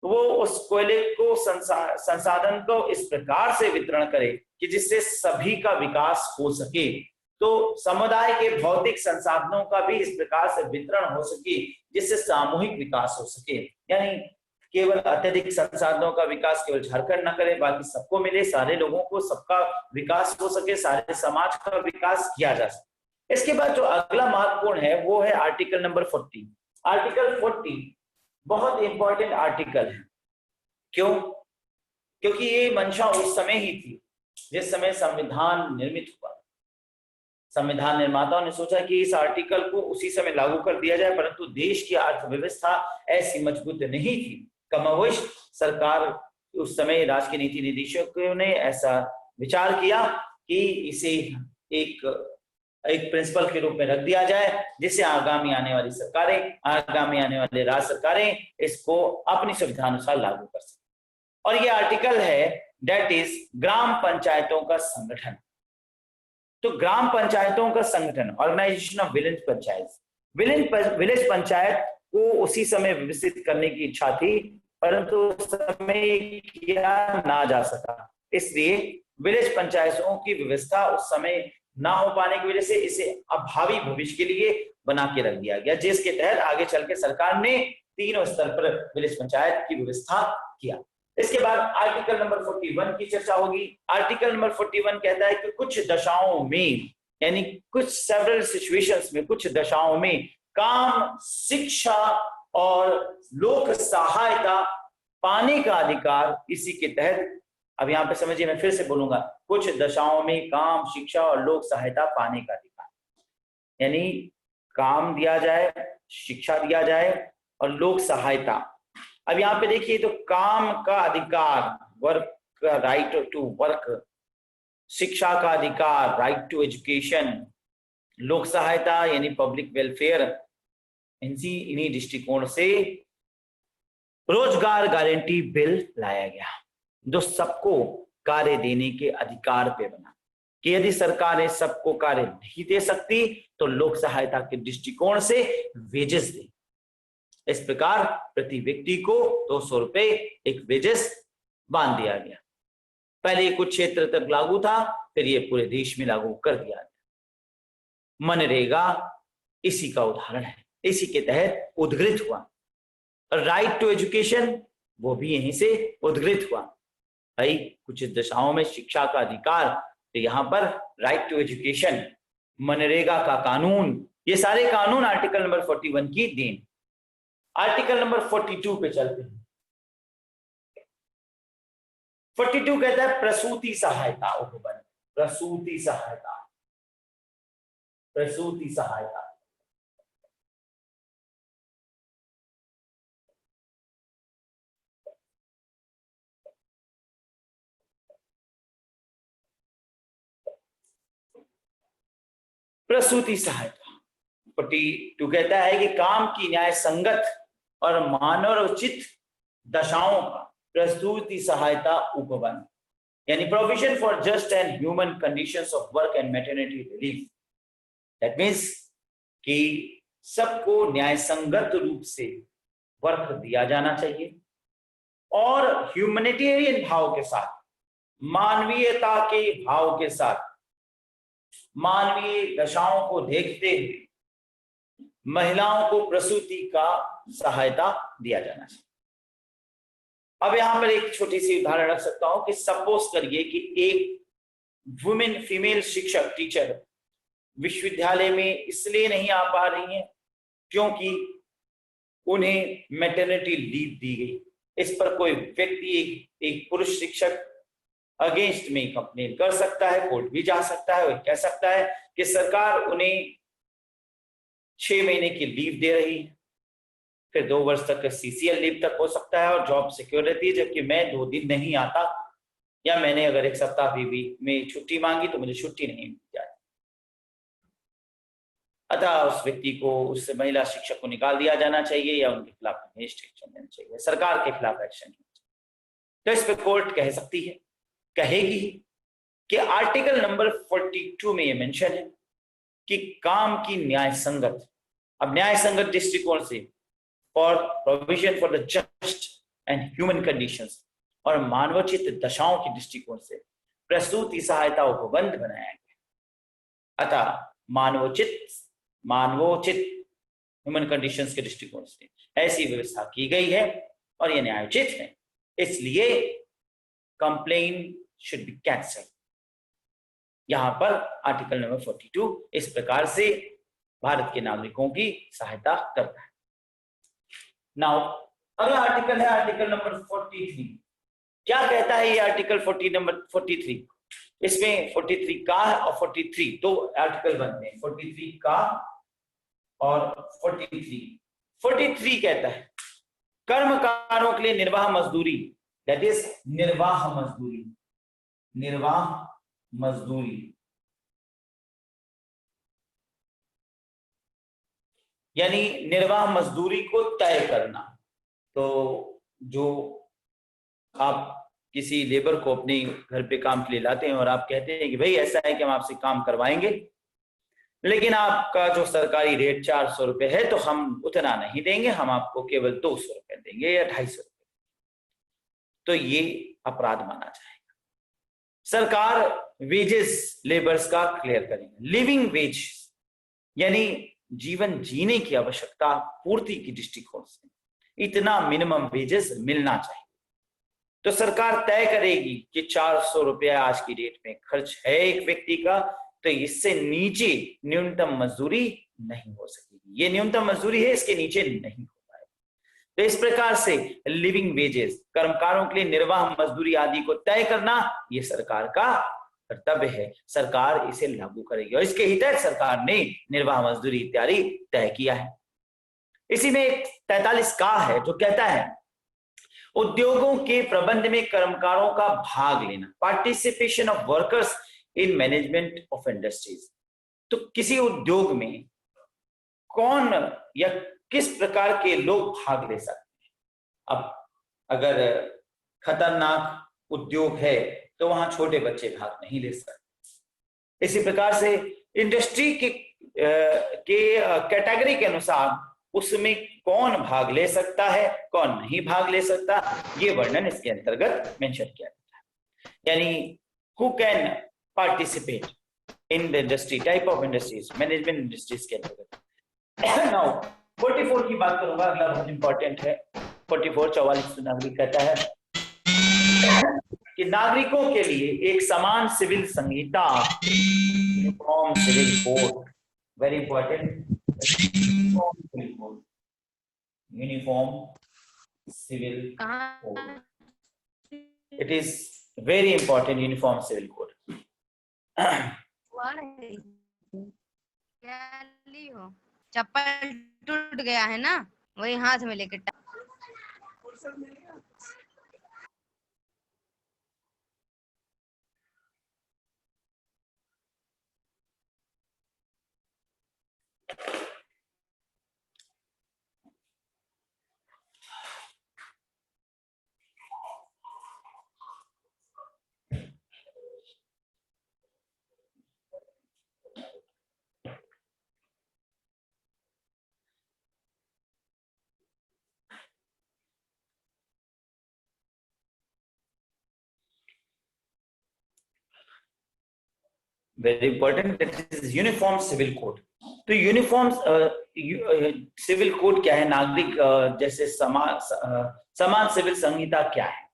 S1: वो उस कोयले को संसाधन को इस प्रकार से वितरण करे कि जिससे सभी का विकास हो सके। तो समुदाय के भौतिक संसाधनों का भी इस प्रकार से वितरण हो सके जिससे सामूहिक विकास हो सके, यानी केवल अत्यधिक संसाधनों का विकास केवल झारखंड न करे, बाकी सबको मिले, सारे लोगों को सबका विकास हो सके, सारे समाज का विकास किया जा सके। इसके बाद जो अगला महत्वपूर्ण है वो है आर्टिकल नंबर 40। आर्टिकल 40 बहुत इंपॉर्टेंट आर्टिकल है। क्यों? क्योंकि ये मंशा उस समय ही थी जिस समय संविधान निर्मित हुआ। संविधान निर्माताओं ने सोचा कि इस आर्टिकल को उसी समय लागू कर दिया जाए, परंतु देश की अर्थव्यवस्था ऐसी मजबूत नहीं थी। कमोबेश सरकार उस समय राज्य के नीति निदेशकों ने ऐसा विचार किया कि इसे एक प्रिंसिपल के रूप में रख दिया जाए जिससे आगामी आने वाली सरकारें, आगामी आने वाली राज्य सरकारें इसको अपनी सुविधा अनुसार लागू कर सकें। और ये आर्टिकल है दैट इज ग्राम पंचायतों का संगठन। तो ग्राम पंचायतों का संगठन, organisation of village panchayat, village panchayat को उसी समय विकसित करने की इच्छा थी परंतु उस समय किया ना जा सका, इसलिए विलेज पंचायतों की व्यवस्था उस समय ना हो पाने की वजह से इसे अभावी भविष्य के लिए बना के रख दिया गया, जिसके तहत आगे चल के सरकार ने तीनों स्तर पर विलेज पंचायत की व्यवस्था किया। इसके बाद आर्टिकल नंबर 41 की चर्चा होगी। आर्टिकल नंबर 41 कहता है कि कुछ दशाओं में, यानी कुछ सेवरल सिचुएशंस में, कुछ दशाओं में काम, शिक्षा और लोक सहायता पाने का अधिकार इसी के तहत। अब यहाँ पे समझिए, मैं फिर से बोलूंगा, कुछ दशाओं में काम, शिक्षा और लोक सहायता पाने का अधिकार, यानी काम दिया जाए, शिक्षा दिया जाए और लोक सहायता। अब यहाँ पे देखिए, तो काम का अधिकार, वर्क का राइट टू वर्क, शिक्षा का अधिकार राइट टू एजुकेशन, लोक सहायता यानी पब्लिक वेलफेयर, इन्हीं दृष्टिकोण से रोजगार गारंटी बिल लाया गया जो सबको कार्य देने के अधिकार पे बना कि यदि सरकारें सबको कार्य नहीं दे सकती तो लोक सहायता के दृष्टिकोण से वेजेस दे। इस प्रकार प्रति व्यक्ति को 200 रुपए एक वेजेस बांध दिया गया। पहले ये कुछ क्षेत्र तक लागू था, फिर ये पूरे देश में लागू कर दिया गया। मनरेगा इसी का उदाहरण है, इसी के तहत उद्घृत हुआ। राइट टू एजुकेशन वो भी यहीं से उद्घृत हुआ। भाई कुछ दशाओं में शिक्षा का अधिकार, तो यहाँ पर राइट टू एजुकेशन, मनरेगा का कानून, ये सारे कानून आर्टिकल नंबर 41 की देन। आर्टिकल नंबर 42 पे चलते हैं। 42 कहता है प्रसूति सहायता उपबंध, प्रसूति सहायता, प्रसूति सहायता। प्रसूति सहायता। 42 कहता है कि काम की न्याय संगत और मानवोचित दशाओं का प्रसूति सहायता उपबंध, यानी provision for just and human conditions of work and maternity relief. That means कि सबको न्याय संगत रूप से वर्क दिया जाना चाहिए और ह्यूमैनिटेरियन भाव के साथ, मानवीयता के भाव के साथ, मानवीय दशाओं को देखते हुए महिलाओं को प्रसूति का सहायता दिया जाना चाहिए। अब यहां पर एक छोटी सी उदाहरण रख सकता हूं कि सपोज करिए कि एक वुमेन फीमेल शिक्षक टीचर विश्वविद्यालय में इसलिए नहीं आ पा रही हैं क्योंकि उन्हें मैटरनिटी लीव दी गई। इस पर कोई व्यक्ति एक पुरुष शिक्षक अगेंस्ट में कंप्लेन कर सकता है, कोर्ट भी जा सकता है और कह सकता है कि सरकार उन्हें 6 महीने की लीव दे रही है, फिर 2 वर्ष तक CCL लीव तक हो सकता है और जॉब सिक्योर रहती है, जबकि मैं 2 दिन नहीं आता या मैंने अगर 1 सप्ताह भी में छुट्टी मांगी तो मुझे छुट्टी नहीं मिल जाती। अतः उस व्यक्ति को, उस महिला शिक्षक को निकाल दिया जाना चाहिए या उनके खिलाफ एक्शन लेना चाहिए, सरकार के खिलाफ एक्शन लेना चाहिए। तो इस पर कोर्ट कह सकती है, कहेगी कि आर्टिकल नंबर 42 में यह मेंशन है कि काम की न्याय संगत, अब न्याय संगत दृष्टिकोण से for provision for the just and human conditions और मानवोचित दशाओं की दृष्टिकोण से प्रसूति सहायता उपबंध बनाया गया। अतः मानवोचित ह्यूमन कंडीशंस के दृष्टिकोण से ऐसी व्यवस्था की गई है और यह न्यायोचित है, इसलिए कंप्लेन शुड बी कैंसल। यहां पर आर्टिकल नंबर 42 इस प्रकार से भारत के नागरिकों की सहायता करता है। नाउ अगला आर्टिकल है आर्टिकल नंबर 43। क्या कहता है ये आर्टिकल 43? इसमें 43 का और 43 दो आर्टिकल बनते हैं, 43 का और 43 कहता है कर्मकारों के लिए निर्वाह मजदूरी, दैट इज निर्वाह मजदूरी यानी निर्वाह मजदूरी को तय करना। तो जो आप किसी लेबर को अपने घर पे काम के लिए लाते हैं और आप कहते हैं कि भाई ऐसा है कि हम आपसे काम करवाएंगे, लेकिन आपका जो सरकारी रेट 400 रुपए है तो हम उतना नहीं देंगे, हम आपको केवल 200 रुपए देंगे या 250 रुपए, तो ये अपराध माना जाएगा। सरकार वेजेस लेबर्स का क्लियर करेंगे। लिविंग वेज यानी जीवन जीने की आवश्यकता पूर्ति की दृष्टिकोण से इतना मिनिमम वेजेस मिलना चाहिए। तो सरकार तय करेगी कि 400 रुपया आज की डेट में खर्च है एक व्यक्ति का, तो इससे नीचे न्यूनतम मजदूरी नहीं हो सकेगी। ये न्यूनतम मजदूरी है, इसके नीचे नहीं हो पाएगा। तो इस प्रकार से लिविंग वेजेस, कर्मकारों के लिए निर्वाह मजदूरी आदि को तय करना ये सरकार का कर्तव्य है, सरकार इसे लागू करेगी और इसके ही तहत सरकार ने निर्वाह मजदूरी इत्यादि तय किया है। इसी में एक 43 का है जो कहता है उद्योगों के प्रबंध में कर्मकारों का भाग लेना, participation of workers in management of industries. तो किसी उद्योग में कौन या किस प्रकार के लोग भाग ले सकते हैं। अब अगर खतरनाक उद्योग है तो वहां छोटे बच्चे भाग नहीं ले सकते। इसी प्रकार से इंडस्ट्री के कैटेगरी के अनुसार उसमें कौन भाग ले सकता है, कौन नहीं भाग ले सकता, ये वर्णन इसके अंतर्गत मेंशन किया जाता है। यानी who can participate in the industry, type of industries, management industries के अंतर्गत। नाउ 44 की बात करूंगा, अगला बहुत इंपॉर्टेंट है। 44 नागरिक कहता है कि नागरिकों के लिए एक समान सिविल संहिता, uniform civil code, very important, uniform civil code, it is very important, uniform civil code.
S3: चप्पल टूट गया है ना, वही हाथ में लेके
S1: very important, that is uniform civil code. तो यूनिफॉर्म सिविल कोड क्या है? नागरिक जैसे समान सिविल संहिता क्या है?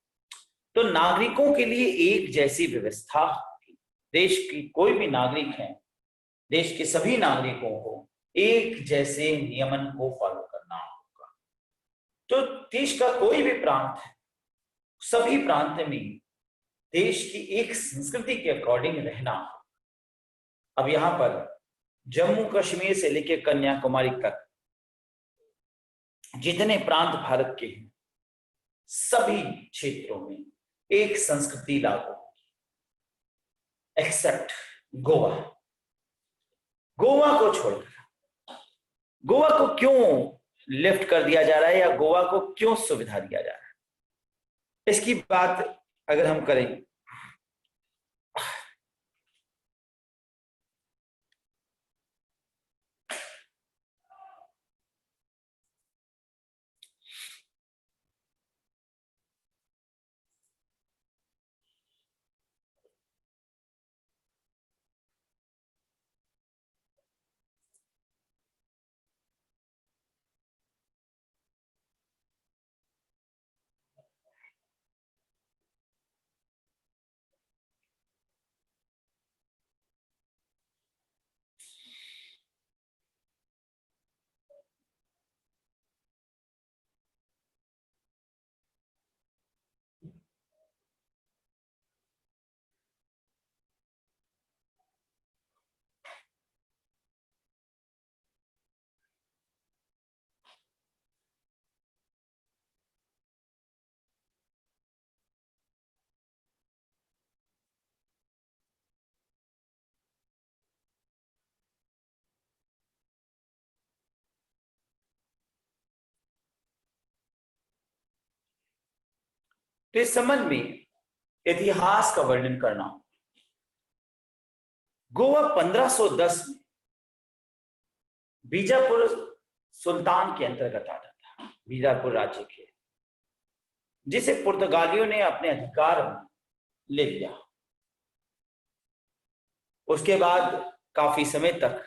S1: तो नागरिकों के लिए एक जैसी व्यवस्था, देश की कोई भी नागरिक है, देश के सभी नागरिकों को एक जैसे नियमन को फॉलो करना होगा। तो देश का कोई भी प्रांत है, सभी प्रांत में देश की एक संस्कृति के अकॉर्डिंग रहना होगा। अब यहां पर जम्मू कश्मीर से लेकर कन्याकुमारी तक जितने प्रांत भारत के हैं, सभी क्षेत्रों में एक संस्कृति लागू होगी, एक्सेप्ट गोवा। गोवा को छोड़कर, गोवा को क्यों लेफ्ट कर दिया जा रहा है या गोवा को क्यों सुविधा दिया जा रहा है, इसकी बात अगर हम करें तो इस संबंध में इतिहास का वर्णन करना हो। गोवा 1510 में बीजापुर सुल्तान के अंतर्गत आता था, बीजापुर राज्य के, जिसे पुर्तगालियों ने अपने अधिकार में ले लिया। उसके बाद काफी समय तक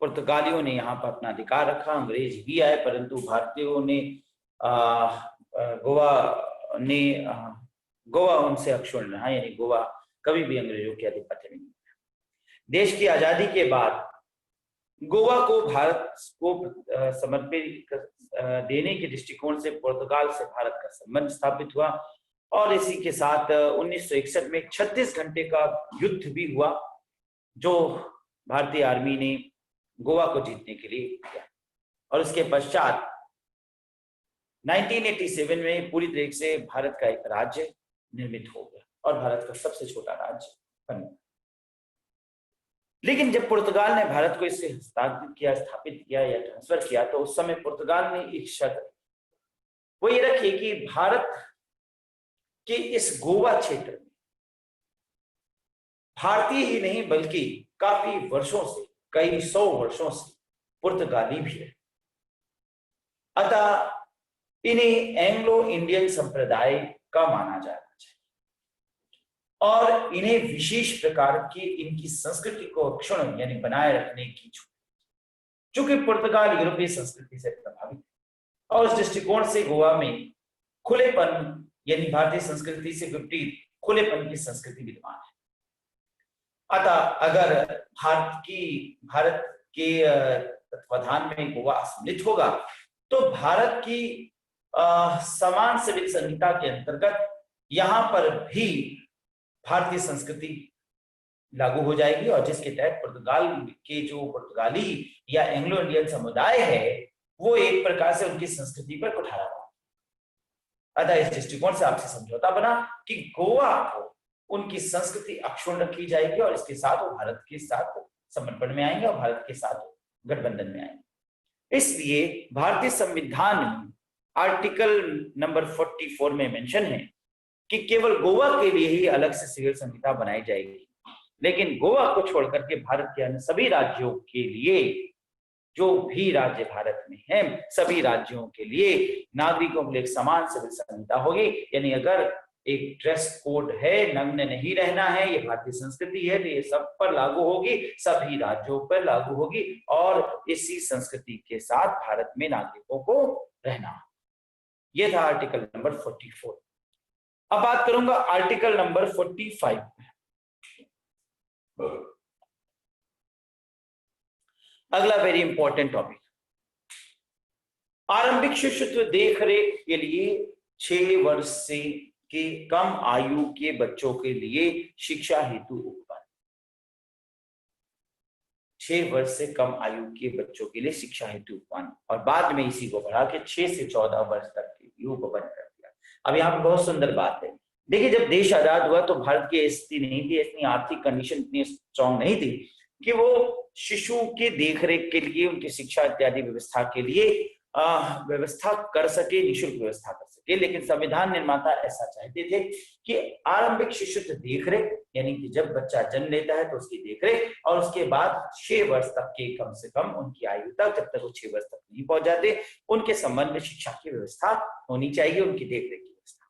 S1: पुर्तगालियों ने यहाँ पर अपना अधिकार रखा, अंग्रेज भी आए, परंतु भारतीयों ने गोवा उनसे अक्षुण्ण रहा, यानी गोवा कभी भी अंग्रेजों के आधिपत्य में नहीं। देश की आजादी के बाद गोवा को भारत को समर्पित देने के दृष्टिकोण से पुर्तगाल से भारत का संबंध स्थापित हुआ, और इसी के साथ 1961 में 36 घंटे का युद्ध भी हुआ, जो भारतीय आर्मी ने गोवा को जीतने के लिए किया। और उसके पश्चात 1987 में पूरी तरीके से भारत का एक राज्य निर्मित हो गया और भारत का सबसे छोटा राज्य बन गया। लेकिन जब पुर्तगाल ने भारत को इससे हस्तांतरित किया, स्थापित किया या ट्रांसफर किया, तो उस समय पुर्तगाल ने एक शर्त वो ये रखी कि भारत के इस गोवा क्षेत्र में भारतीय ही नहीं बल्कि काफी वर्षों से, कई 100 वर्षों से पुर्तगाली भी है। अतः इन्हें एंग्लो इंडियन संप्रदाय का माना जाना चाहिए और इन्हें विशेष प्रकार की इनकी संस्कृति को अक्षुण्ण यानी बनाए रखने की छूट, चूंकि पुर्तगाल यूरोपीय संस्कृति से प्रभावित है और उस दृष्टिकोण से गोवा में खुलेपन यानी भारतीय संस्कृति से विपरीत खुलेपन की संस्कृति विद्यमान है। अतः अगर भारत के तत्वाधान में गोवा सम्मिलित होगा तो भारत की समान सिविल संहिता के अंतर्गत यहाँ पर भी भारतीय संस्कृति लागू हो जाएगी और जिसके तहत पुर्तगाल के जो पुर्तगाली या एंग्लो इंडियन समुदाय है वो एक प्रकार से उनकी संस्कृति पर कुठारा हुआ। अतः इस दृष्टिकोण से आपसे समझौता बना कि गोवा को उनकी संस्कृति अक्षुण्ण रखी जाएगी और इसके साथ वो भारत के साथ समर्पण में आएंगे और भारत के साथ गठबंधन में आएंगे। इसलिए भारतीय संविधान में आर्टिकल नंबर 44 में मेंशन है कि केवल गोवा के लिए ही अलग से सिविल संहिता बनाई जाएगी, लेकिन गोवा को छोड़कर के भारत के अन्य सभी राज्यों के लिए, जो भी राज्य भारत में हैं, सभी राज्यों के लिए नागरिकों के लिए समान सिविल संहिता होगी। यानी अगर एक ड्रेस कोड है, नग्न नहीं रहना है, ये भारतीय संस्कृति है, तो ये सब पर लागू होगी, सभी राज्यों पर लागू होगी और इसी संस्कृति के साथ भारत में नागरिकों को रहना। ये था आर्टिकल नंबर 44। अब बात करूंगा आर्टिकल नंबर 45। अगला वेरी इंपॉर्टेंट टॉपिक, आरंभिक शिशुत्व देखरेख के लिए 6 वर्ष से के कम आयु के बच्चों के लिए शिक्षा हेतु उपवन। 6 वर्ष से कम आयु के बच्चों के लिए शिक्षा हेतु उपवन, और बाद में इसी को बढ़ा के 6 से 14 वर्ष तक के लिए उपवन कर दिया। अब यहाँ पे बहुत सुंदर बात है, देखिए जब देश आजाद हुआ तो भारत की स्थिति नहीं थी, इतनी आर्थिक कंडीशन इतनी स्ट्रांग नहीं थी कि वो शिशु के देखरेख के लिए, उनकी शिक्षा इत्यादि व्यवस्था के लिए व्यवस्था कर सके, निःशुल्क व्यवस्था कर सके। लेकिन संविधान निर्माता ऐसा चाहते थे कि आरंभिक शिशुत्व देखरेख, यानी कि जब बच्चा जन्म लेता है तो उसकी देखरेख, और उसके बाद 6 वर्ष तक के कम से कम उनकी आयु तक, जब तक वो 6 वर्ष तक नहीं पहुंच जाते, उनके संबंध में शिक्षा की व्यवस्था होनी चाहिए, उनकी देखरेख की व्यवस्था।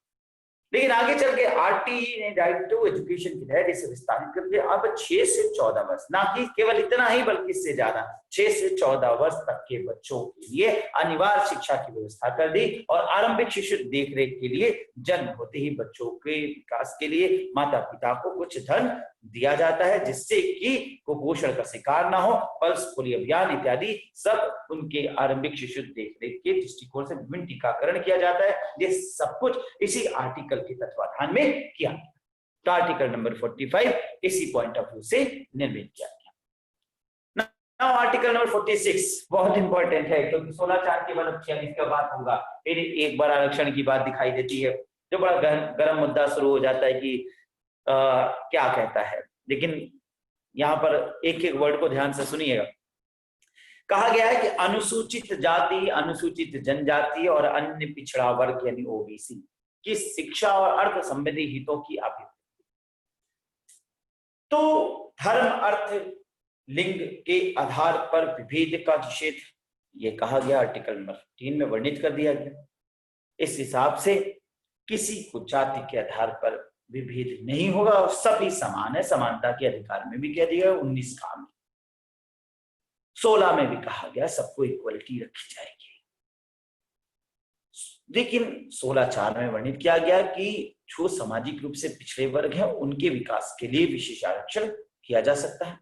S1: लेकिन आगे चल के आरटीई ने राइट टू एजुकेशन के तहत इसे विस्तारित कर दिया। अब 6 से 14 वर्ष, ना कि केवल इतना ही बल्कि इससे ज्यादा, 6 से 14 वर्ष तक के बच्चों के लिए अनिवार्य शिक्षा की व्यवस्था कर दी। और आरंभिक शिशु देखरेख के लिए जन्म होते ही बच्चों के विकास के लिए माता पिता को कुछ धन दिया जाता है, जिससे कि कुपोषण का शिकार ना हो। पल्स पोलियो अभियान इत्यादि सब उनके आरंभिक शिशु देखरेख के दृष्टिकोण से विभिन्न टीकाकरण किया जाता है। ये सब कुछ इसी आर्टिकल के तत्वाधान में किया गया। तो आर्टिकल नंबर 45 इसी पॉइंट ऑफ व्यू से निर्मित किया गया। नाउ आर्टिकल नंबर 46 बहुत इंपॉर्टेंट है, क्योंकि 16/4 के बाद 46 का बात होगा, फिर एक बार आरक्षण की बात दिखाई देती है, जो बड़ा गर्म मुद्दा शुरू हो जाता है कि क्या कहता है। लेकिन यहाँ पर एक एक वर्ड को ध्यान से सुनिएगा। कहा गया है कि अनुसूचित जाति, अनुसूचित जनजाति और अन्य पिछड़ा वर्ग यानी ओबीसी की शिक्षा और अर्थ संबंधी हितों की अभिवृद्धि। तो धर्म, अर्थ, लिंग के आधार पर विभेद का निषेध ये कहा गया, आर्टिकल नंबर 3 में वर्णित कर दिया गया। इस हिसाब से किसी को जाति के आधार पर विभेद नहीं होगा और सभी समान है, समानता के अधिकार में भी कह दिया 19 का में। 16 में भी कहा गया सबको इक्वलिटी रखी जाएगी। लेकिन 16/4 में वर्णित किया गया कि जो सामाजिक रूप से पिछड़े वर्ग हैं उनके विकास के लिए विशेष आरक्षण किया जा सकता है।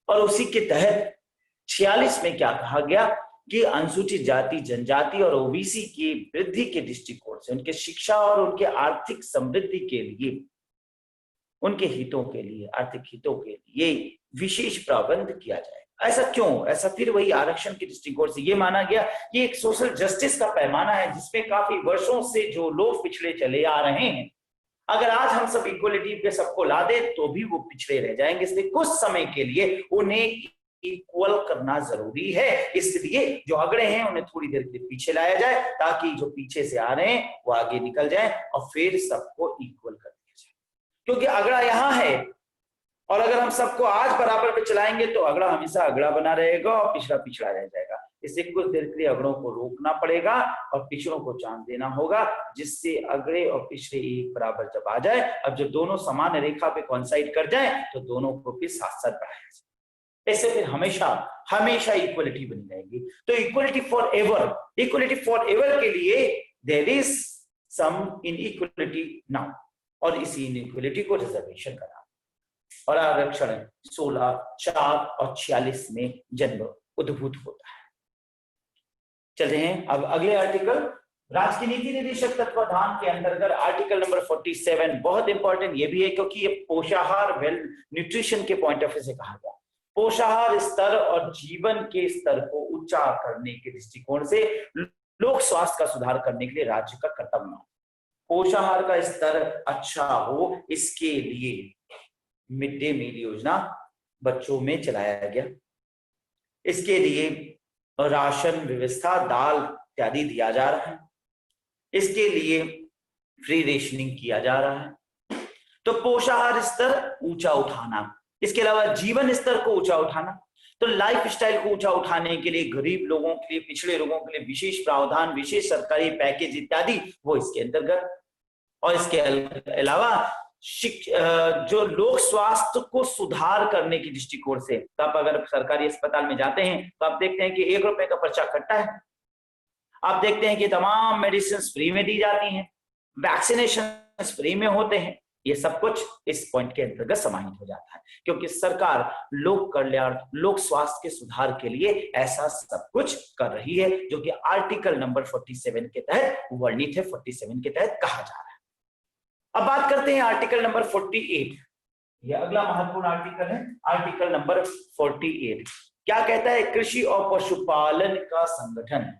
S1: और उसी के तहत 46 में क्या कहा गया कि अनुसूचित जाति, जनजाति और ओबीसी की वृद्धि के दृष्टिकोण से उनके शिक्षा और उनके आर्थिक समृद्धि के लिए, उनके हितों के लिए, आर्थिक हितों के लिए विशेष प्रबंध किया जाए। ऐसा क्यों? ऐसा फिर वही आरक्षण के दृष्टिकोण से ये माना गया कि एक सोशल जस्टिस का पैमाना है, जिसमें काफी वर्षों से जो लोग पिछड़े चले आ रहे हैं, अगर आज हम सब इक्वलिटी पे सबको ला दे तो भी वो पिछड़े रह जाएंगे। इसलिए कुछ समय के लिए उन्हें इक्वल करना जरूरी है। इसलिए जो अगड़े हैं उन्हें थोड़ी देर के लिए पीछे लाया जाए, ताकि जो पीछे से आ रहे हैं वो आगे निकल जाए और फिर सबको इक्वल कर दिया जाए। क्योंकि अगड़ा यहाँ है, और अगर हम सबको आज बराबर पे चलाएंगे तो अगड़ा हमेशा अगड़ा बना रहेगा और पिछड़ा पिछड़ा रह जाएगा। इसलिए कुछ देर के लिए अगड़ों को रोकना पड़ेगा और पिछड़ों को चांस देना होगा, जिससे अगड़े और पिछड़े एक बराबर जब आ जाए, अब जो दोनों समान रेखा पे कॉन्साइड कर जाए तो दोनों को फिर साथ साथ बढ़ाया जाए। ऐसे फिर हमेशा हमेशा इक्वलिटी बनी रहेगी। तो equality for ever, equality for ever के लिए there is some inequality now, और इसी इनइक्वलिटी को रिजर्वेशन करा और आरक्षण 16/4 और 46 में जन्म उद्भूत होता है। चलते हैं अब अगले आर्टिकल, राज्य की नीति निदेशक तत्वाधान के अंतर्गत आर्टिकल नंबर 47 बहुत इंपॉर्टेंट ये भी है, क्योंकि ये पोषाहार, वेल न्यूट्रिशन के पॉइंट ऑफ व्यू से कहा गया। पोषाहार स्तर और जीवन के स्तर को ऊंचा करने के दृष्टिकोण से लोक स्वास्थ्य का सुधार करने के लिए राज्य का कर्तव्य, पोषाहार का स्तर अच्छा हो, इसके लिए मिड डे मील योजना बच्चों में चलाया गया। इसके लिए राशन व्यवस्था, दाल इत्यादि दिया जा रहा है। इसके लिए फ्री रेशनिंग किया जा रहा है। तो पोषाहार स्तर ऊंचा उठाना, इसके अलावा जीवन स्तर को ऊंचा उठाना, तो लाइफ स्टाइल को ऊंचा उठाने के लिए गरीब लोगों के लिए, पिछड़े लोगों के लिए विशेष प्रावधान, विशेष सरकारी पैकेज इत्यादि वो इसके अंतर्गत। और इसके अलावा जो लोक स्वास्थ्य को सुधार करने की दृष्टिकोण से, तो आप अगर सरकारी अस्पताल में जाते हैं तो आप देखते हैं कि 1 रुपए का पर्चा कटता है। आप देखते हैं कि तमाम मेडिसिन फ्री में दी जाती हैं, वैक्सीनेशन फ्री में होते हैं। ये सब कुछ इस पॉइंट के अंतर्गत समाहित हो जाता है, क्योंकि सरकार लोक कल्याण, लोक स्वास्थ्य के सुधार के लिए ऐसा सब कुछ कर रही है, जो कि आर्टिकल नंबर 47 के तहत वर्णित है, 47 के तहत कहा जा रहा है। अब बात करते हैं आर्टिकल नंबर 48। यह अगला महत्वपूर्ण आर्टिकल है, आर्टिकल नंबर 48 क्या कहता है? कृषि और पशुपालन का संगठन।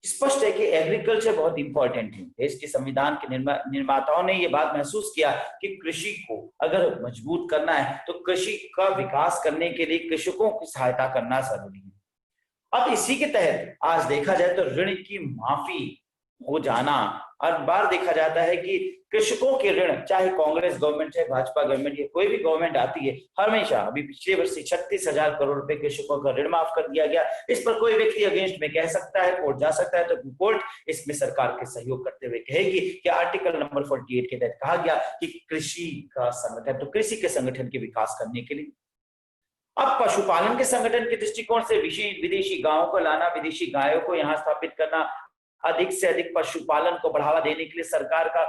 S1: स्पष्ट है कि एग्रीकल्चर बहुत इंपॉर्टेंट है। देश के संविधान के निर्माताओं ने यह बात महसूस किया कि कृषि को अगर मजबूत करना है तो कृषि का विकास करने के लिए कृषकों की सहायता करना जरूरी है। अब इसी के तहत आज देखा जाए तो ऋण की माफी हो जाना, हर बार देखा जाता है कि कृषकों के ऋण, चाहे कांग्रेस गवर्नमेंट है, भाजपा गवर्नमेंट या कोई भी गवर्नमेंट आती है, हमेशा अभी पिछले वर्ष 36,000 करोड़ रुपए कृषकों का ऋण माफ कर दिया गया। इस पर कोई व्यक्ति अगेंस्ट में कह सकता है, कोर्ट जा सकता है, तो कोर्ट इसमें सरकार के सहयोग करते हुए कहेगी कि आर्टिकल नंबर 48 के तहत कहा गया कि कृषि का संगठन, तो कृषि के संगठन के विकास करने के लिए। अब पशुपालन के संगठन के दृष्टिकोण से विदेशी गायों को लाना, विदेशी गायों को यहाँ स्थापित करना, अधिक से अधिक पशुपालन को बढ़ावा देने के लिए सरकार का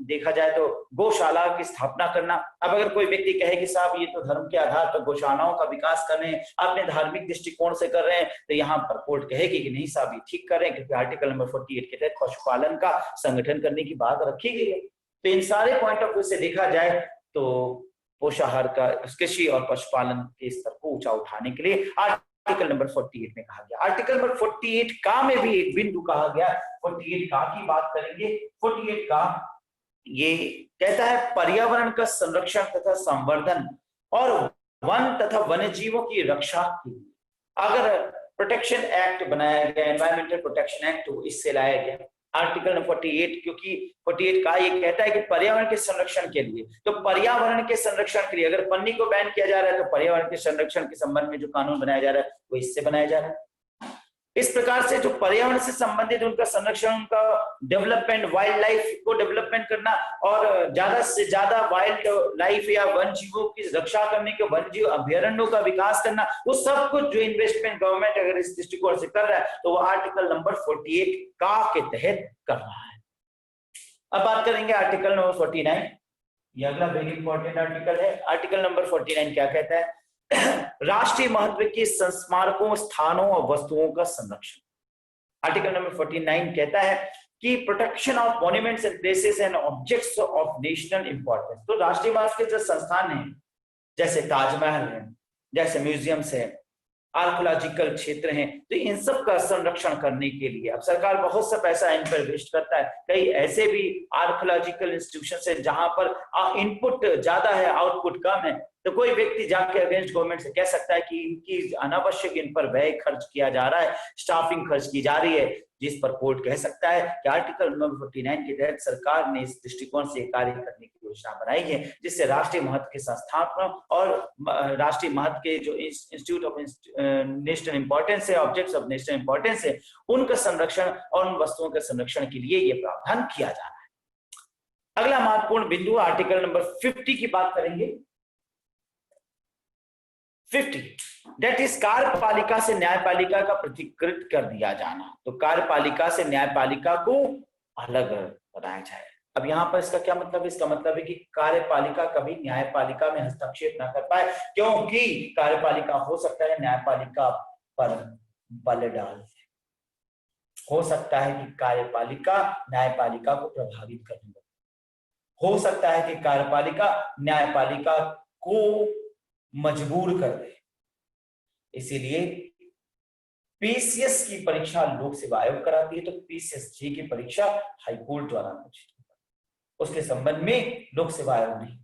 S1: देखा जाए तो गौशाला की स्थापना करना। अब अगर कोई व्यक्ति कहे कि साहब ये तो धर्म के आधार पर गौशालाओं का विकास कर रहे हैं, अपने धार्मिक दृष्टिकोण से कर रहे हैं, तो यहाँ पर कोर्ट कहेगी कि नहीं साहब ये ठीक कर रहे हैं, क्योंकि आर्टिकल नंबर 48 के तहत पशुपालन का संगठन करने की बात रखी गई है। तो इन सारे पॉइंट ऑफ व्यू से देखा जाए तो पोषाहार का, कृषि और पशुपालन के स्तर को ऊंचा उठाने के लिए आर्टिकल नंबर 48 में कहा गया। आर्टिकल नंबर 48 का में भी एक बिंदु कहा गया, 48 का की बात करेंगे। 48 का ये कहता है पर्यावरण का संरक्षण तथा संवर्धन और वन तथा वन्य जीवों की रक्षा के लिए अगर प्रोटेक्शन एक्ट बनाया गया, एनवायरमेंटल प्रोटेक्शन एक्ट, तो इससे लाया गया आर्टिकल नंबर 48, क्योंकि 48 का ये कहता है कि पर्यावरण के संरक्षण के लिए, तो पर्यावरण के संरक्षण के लिए अगर पन्नी को बैन किया जा रहा है तो पर्यावरण के संरक्षण के संबंध में जो कानून बनाया जा रहा है वो इससे बनाया जा रहा है। इस प्रकार से जो पर्यावरण से संबंधित उनका संरक्षण, उनका डेवलपमेंट, वाइल्ड लाइफ को डेवलपमेंट करना और ज्यादा से ज्यादा वाइल्ड लाइफ या वन जीवों की रक्षा करने के, वन जीव अभ्यारण्यों का विकास करना, वो सब कुछ जो इन्वेस्टमेंट गवर्नमेंट अगर इस दृष्टिकोण से कर रहा है तो वो आर्टिकल नंबर 48 का के तहत कर रहा है। अब बात करेंगे आर्टिकल नंबर 49। ये अगला वेरी इंपॉर्टेंट आर्टिकल है। आर्टिकल नंबर 49 क्या कहता है? राष्ट्रीय महत्व के स्मारकों, स्थानों और वस्तुओं का संरक्षण। आर्टिकल नंबर 49 कहता है कि protection of monuments and places and objects of national importance. तो राष्ट्रीय महत्व के जो संस्थान हैं, जैसे ताजमहल है, जैसे म्यूजियम्स है, आर्कोलॉजिकल क्षेत्र हैं, तो इन सब का संरक्षण करने के लिए अब सरकार बहुत सा पैसा इन पर इन्वेस्ट करता है। कई ऐसे भी आर्कोलॉजिकल इंस्टीट्यूशन है जहां पर इनपुट ज्यादा है, आउटपुट कम है, तो कोई व्यक्ति जाके अगेंस्ट गवर्नमेंट से कह सकता है कि इनकी अनावश्यक इन पर व्यय खर्च किया जा रहा है, स्टाफिंग खर्च की जा रही है, जिस पर कोर्ट कह सकता है कि आर्टिकल नंबर 49 के तहत सरकार ने इस दृष्टिकोण से कार्य करने की योजना बनाई है, जिससे राष्ट्रीय महत्व के संस्थानों और राष्ट्रीय महत्व के जो इंस्टीट्यूट ऑफ नेशनल इंपॉर्टेंस है, ऑब्जेक्ट्स ऑफ नेशनल इंपॉर्टेंस है, उनका संरक्षण और उन वस्तुओं के संरक्षण के लिए यह प्रावधान किया जा रहा है। अगला महत्वपूर्ण बिंदु आर्टिकल नंबर 50 की बात करेंगे। 50 दैट इज कार्यपालिका से न्यायपालिका का पृथक्कृत कर दिया जाना। तो कार्यपालिका से न्यायपालिका को अलग बनाया जाए। अब यहाँ पर इसका क्या मतलब है? इसका मतलब है कि कार्यपालिका कभी न्यायपालिका में हस्तक्षेप ना कर पाए, क्योंकि कार्यपालिका हो सकता है न्यायपालिका पर बल डाल दे, हो सकता है कि कार्यपालिका न्यायपालिका को प्रभावित करने लगे, हो सकता है कि कार्यपालिका न्यायपालिका को मजबूर कर दे। इसीलिए पीसीएस की परीक्षा लोक सेवा आयोग कराती है, तो पीसीएसजी की परीक्षा हाईकोर्ट द्वारा घोषित, उसके संबंध में लोक सेवा आयोग नहीं।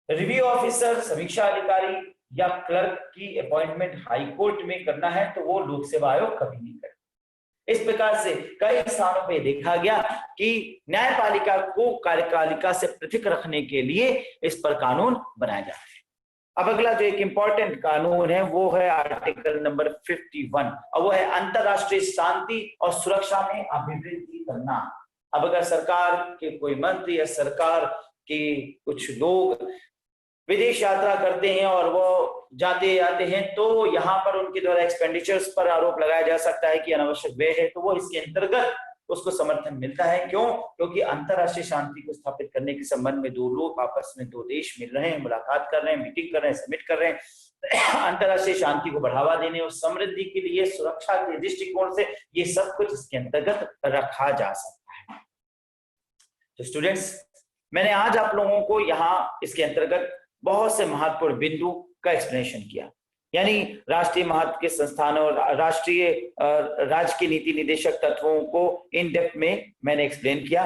S1: रिव्यू ऑफिसर, समीक्षा अधिकारी या क्लर्क की अपॉइंटमेंट हाईकोर्ट में करना है तो वो लोक सेवा आयोग कभी नहीं करे। इस प्रकार से कई स्थानों पे देखा गया कि न्यायपालिका को कार्यपालिका से पृथक रखने के लिए इस पर कानून बनाया जा रहा है। अब अगला जो एक इंपॉर्टेंट कानून है वो है आर्टिकल नंबर 51 और वो है अंतरराष्ट्रीय शांति और सुरक्षा में अभिवृद्धि करना। अब अगर सरकार के कोई मंत्री या सरकार के कुछ लोग विदेश यात्रा करते हैं और वो जाते आते हैं, तो यहाँ पर उनके द्वारा एक्सपेंडिचर्स पर आरोप लगाया जा सकता है कि अनावश्यक व्यय है, तो वो इसके अंतर्गत उसको समर्थन मिलता है। क्यों? क्योंकि अंतरराष्ट्रीय शांति को स्थापित करने के संबंध में दो लोग आपस में, दो देश मिल रहे हैं, मुलाकात कर रहे हैं, मीटिंग कर रहे हैं, समिट कर रहे हैं, अंतरराष्ट्रीय शांति को बढ़ावा देने और समृद्धि के लिए, सुरक्षा के दृष्टिकोण से ये सब कुछ इसके अंतर्गत रखा जा सकता है। तो स्टूडेंट्स, मैंने आज आप लोगों को यहाँ इसके अंतर्गत बहुत से महत्वपूर्ण बिंदु का एक्सप्लेनेशन किया, यानी राष्ट्रीय महत्व के संस्थानों और राष्ट्रीय राज्य के नीति निदेशक तत्वों को इन डेप्थ में मैंने एक्सप्लेन किया।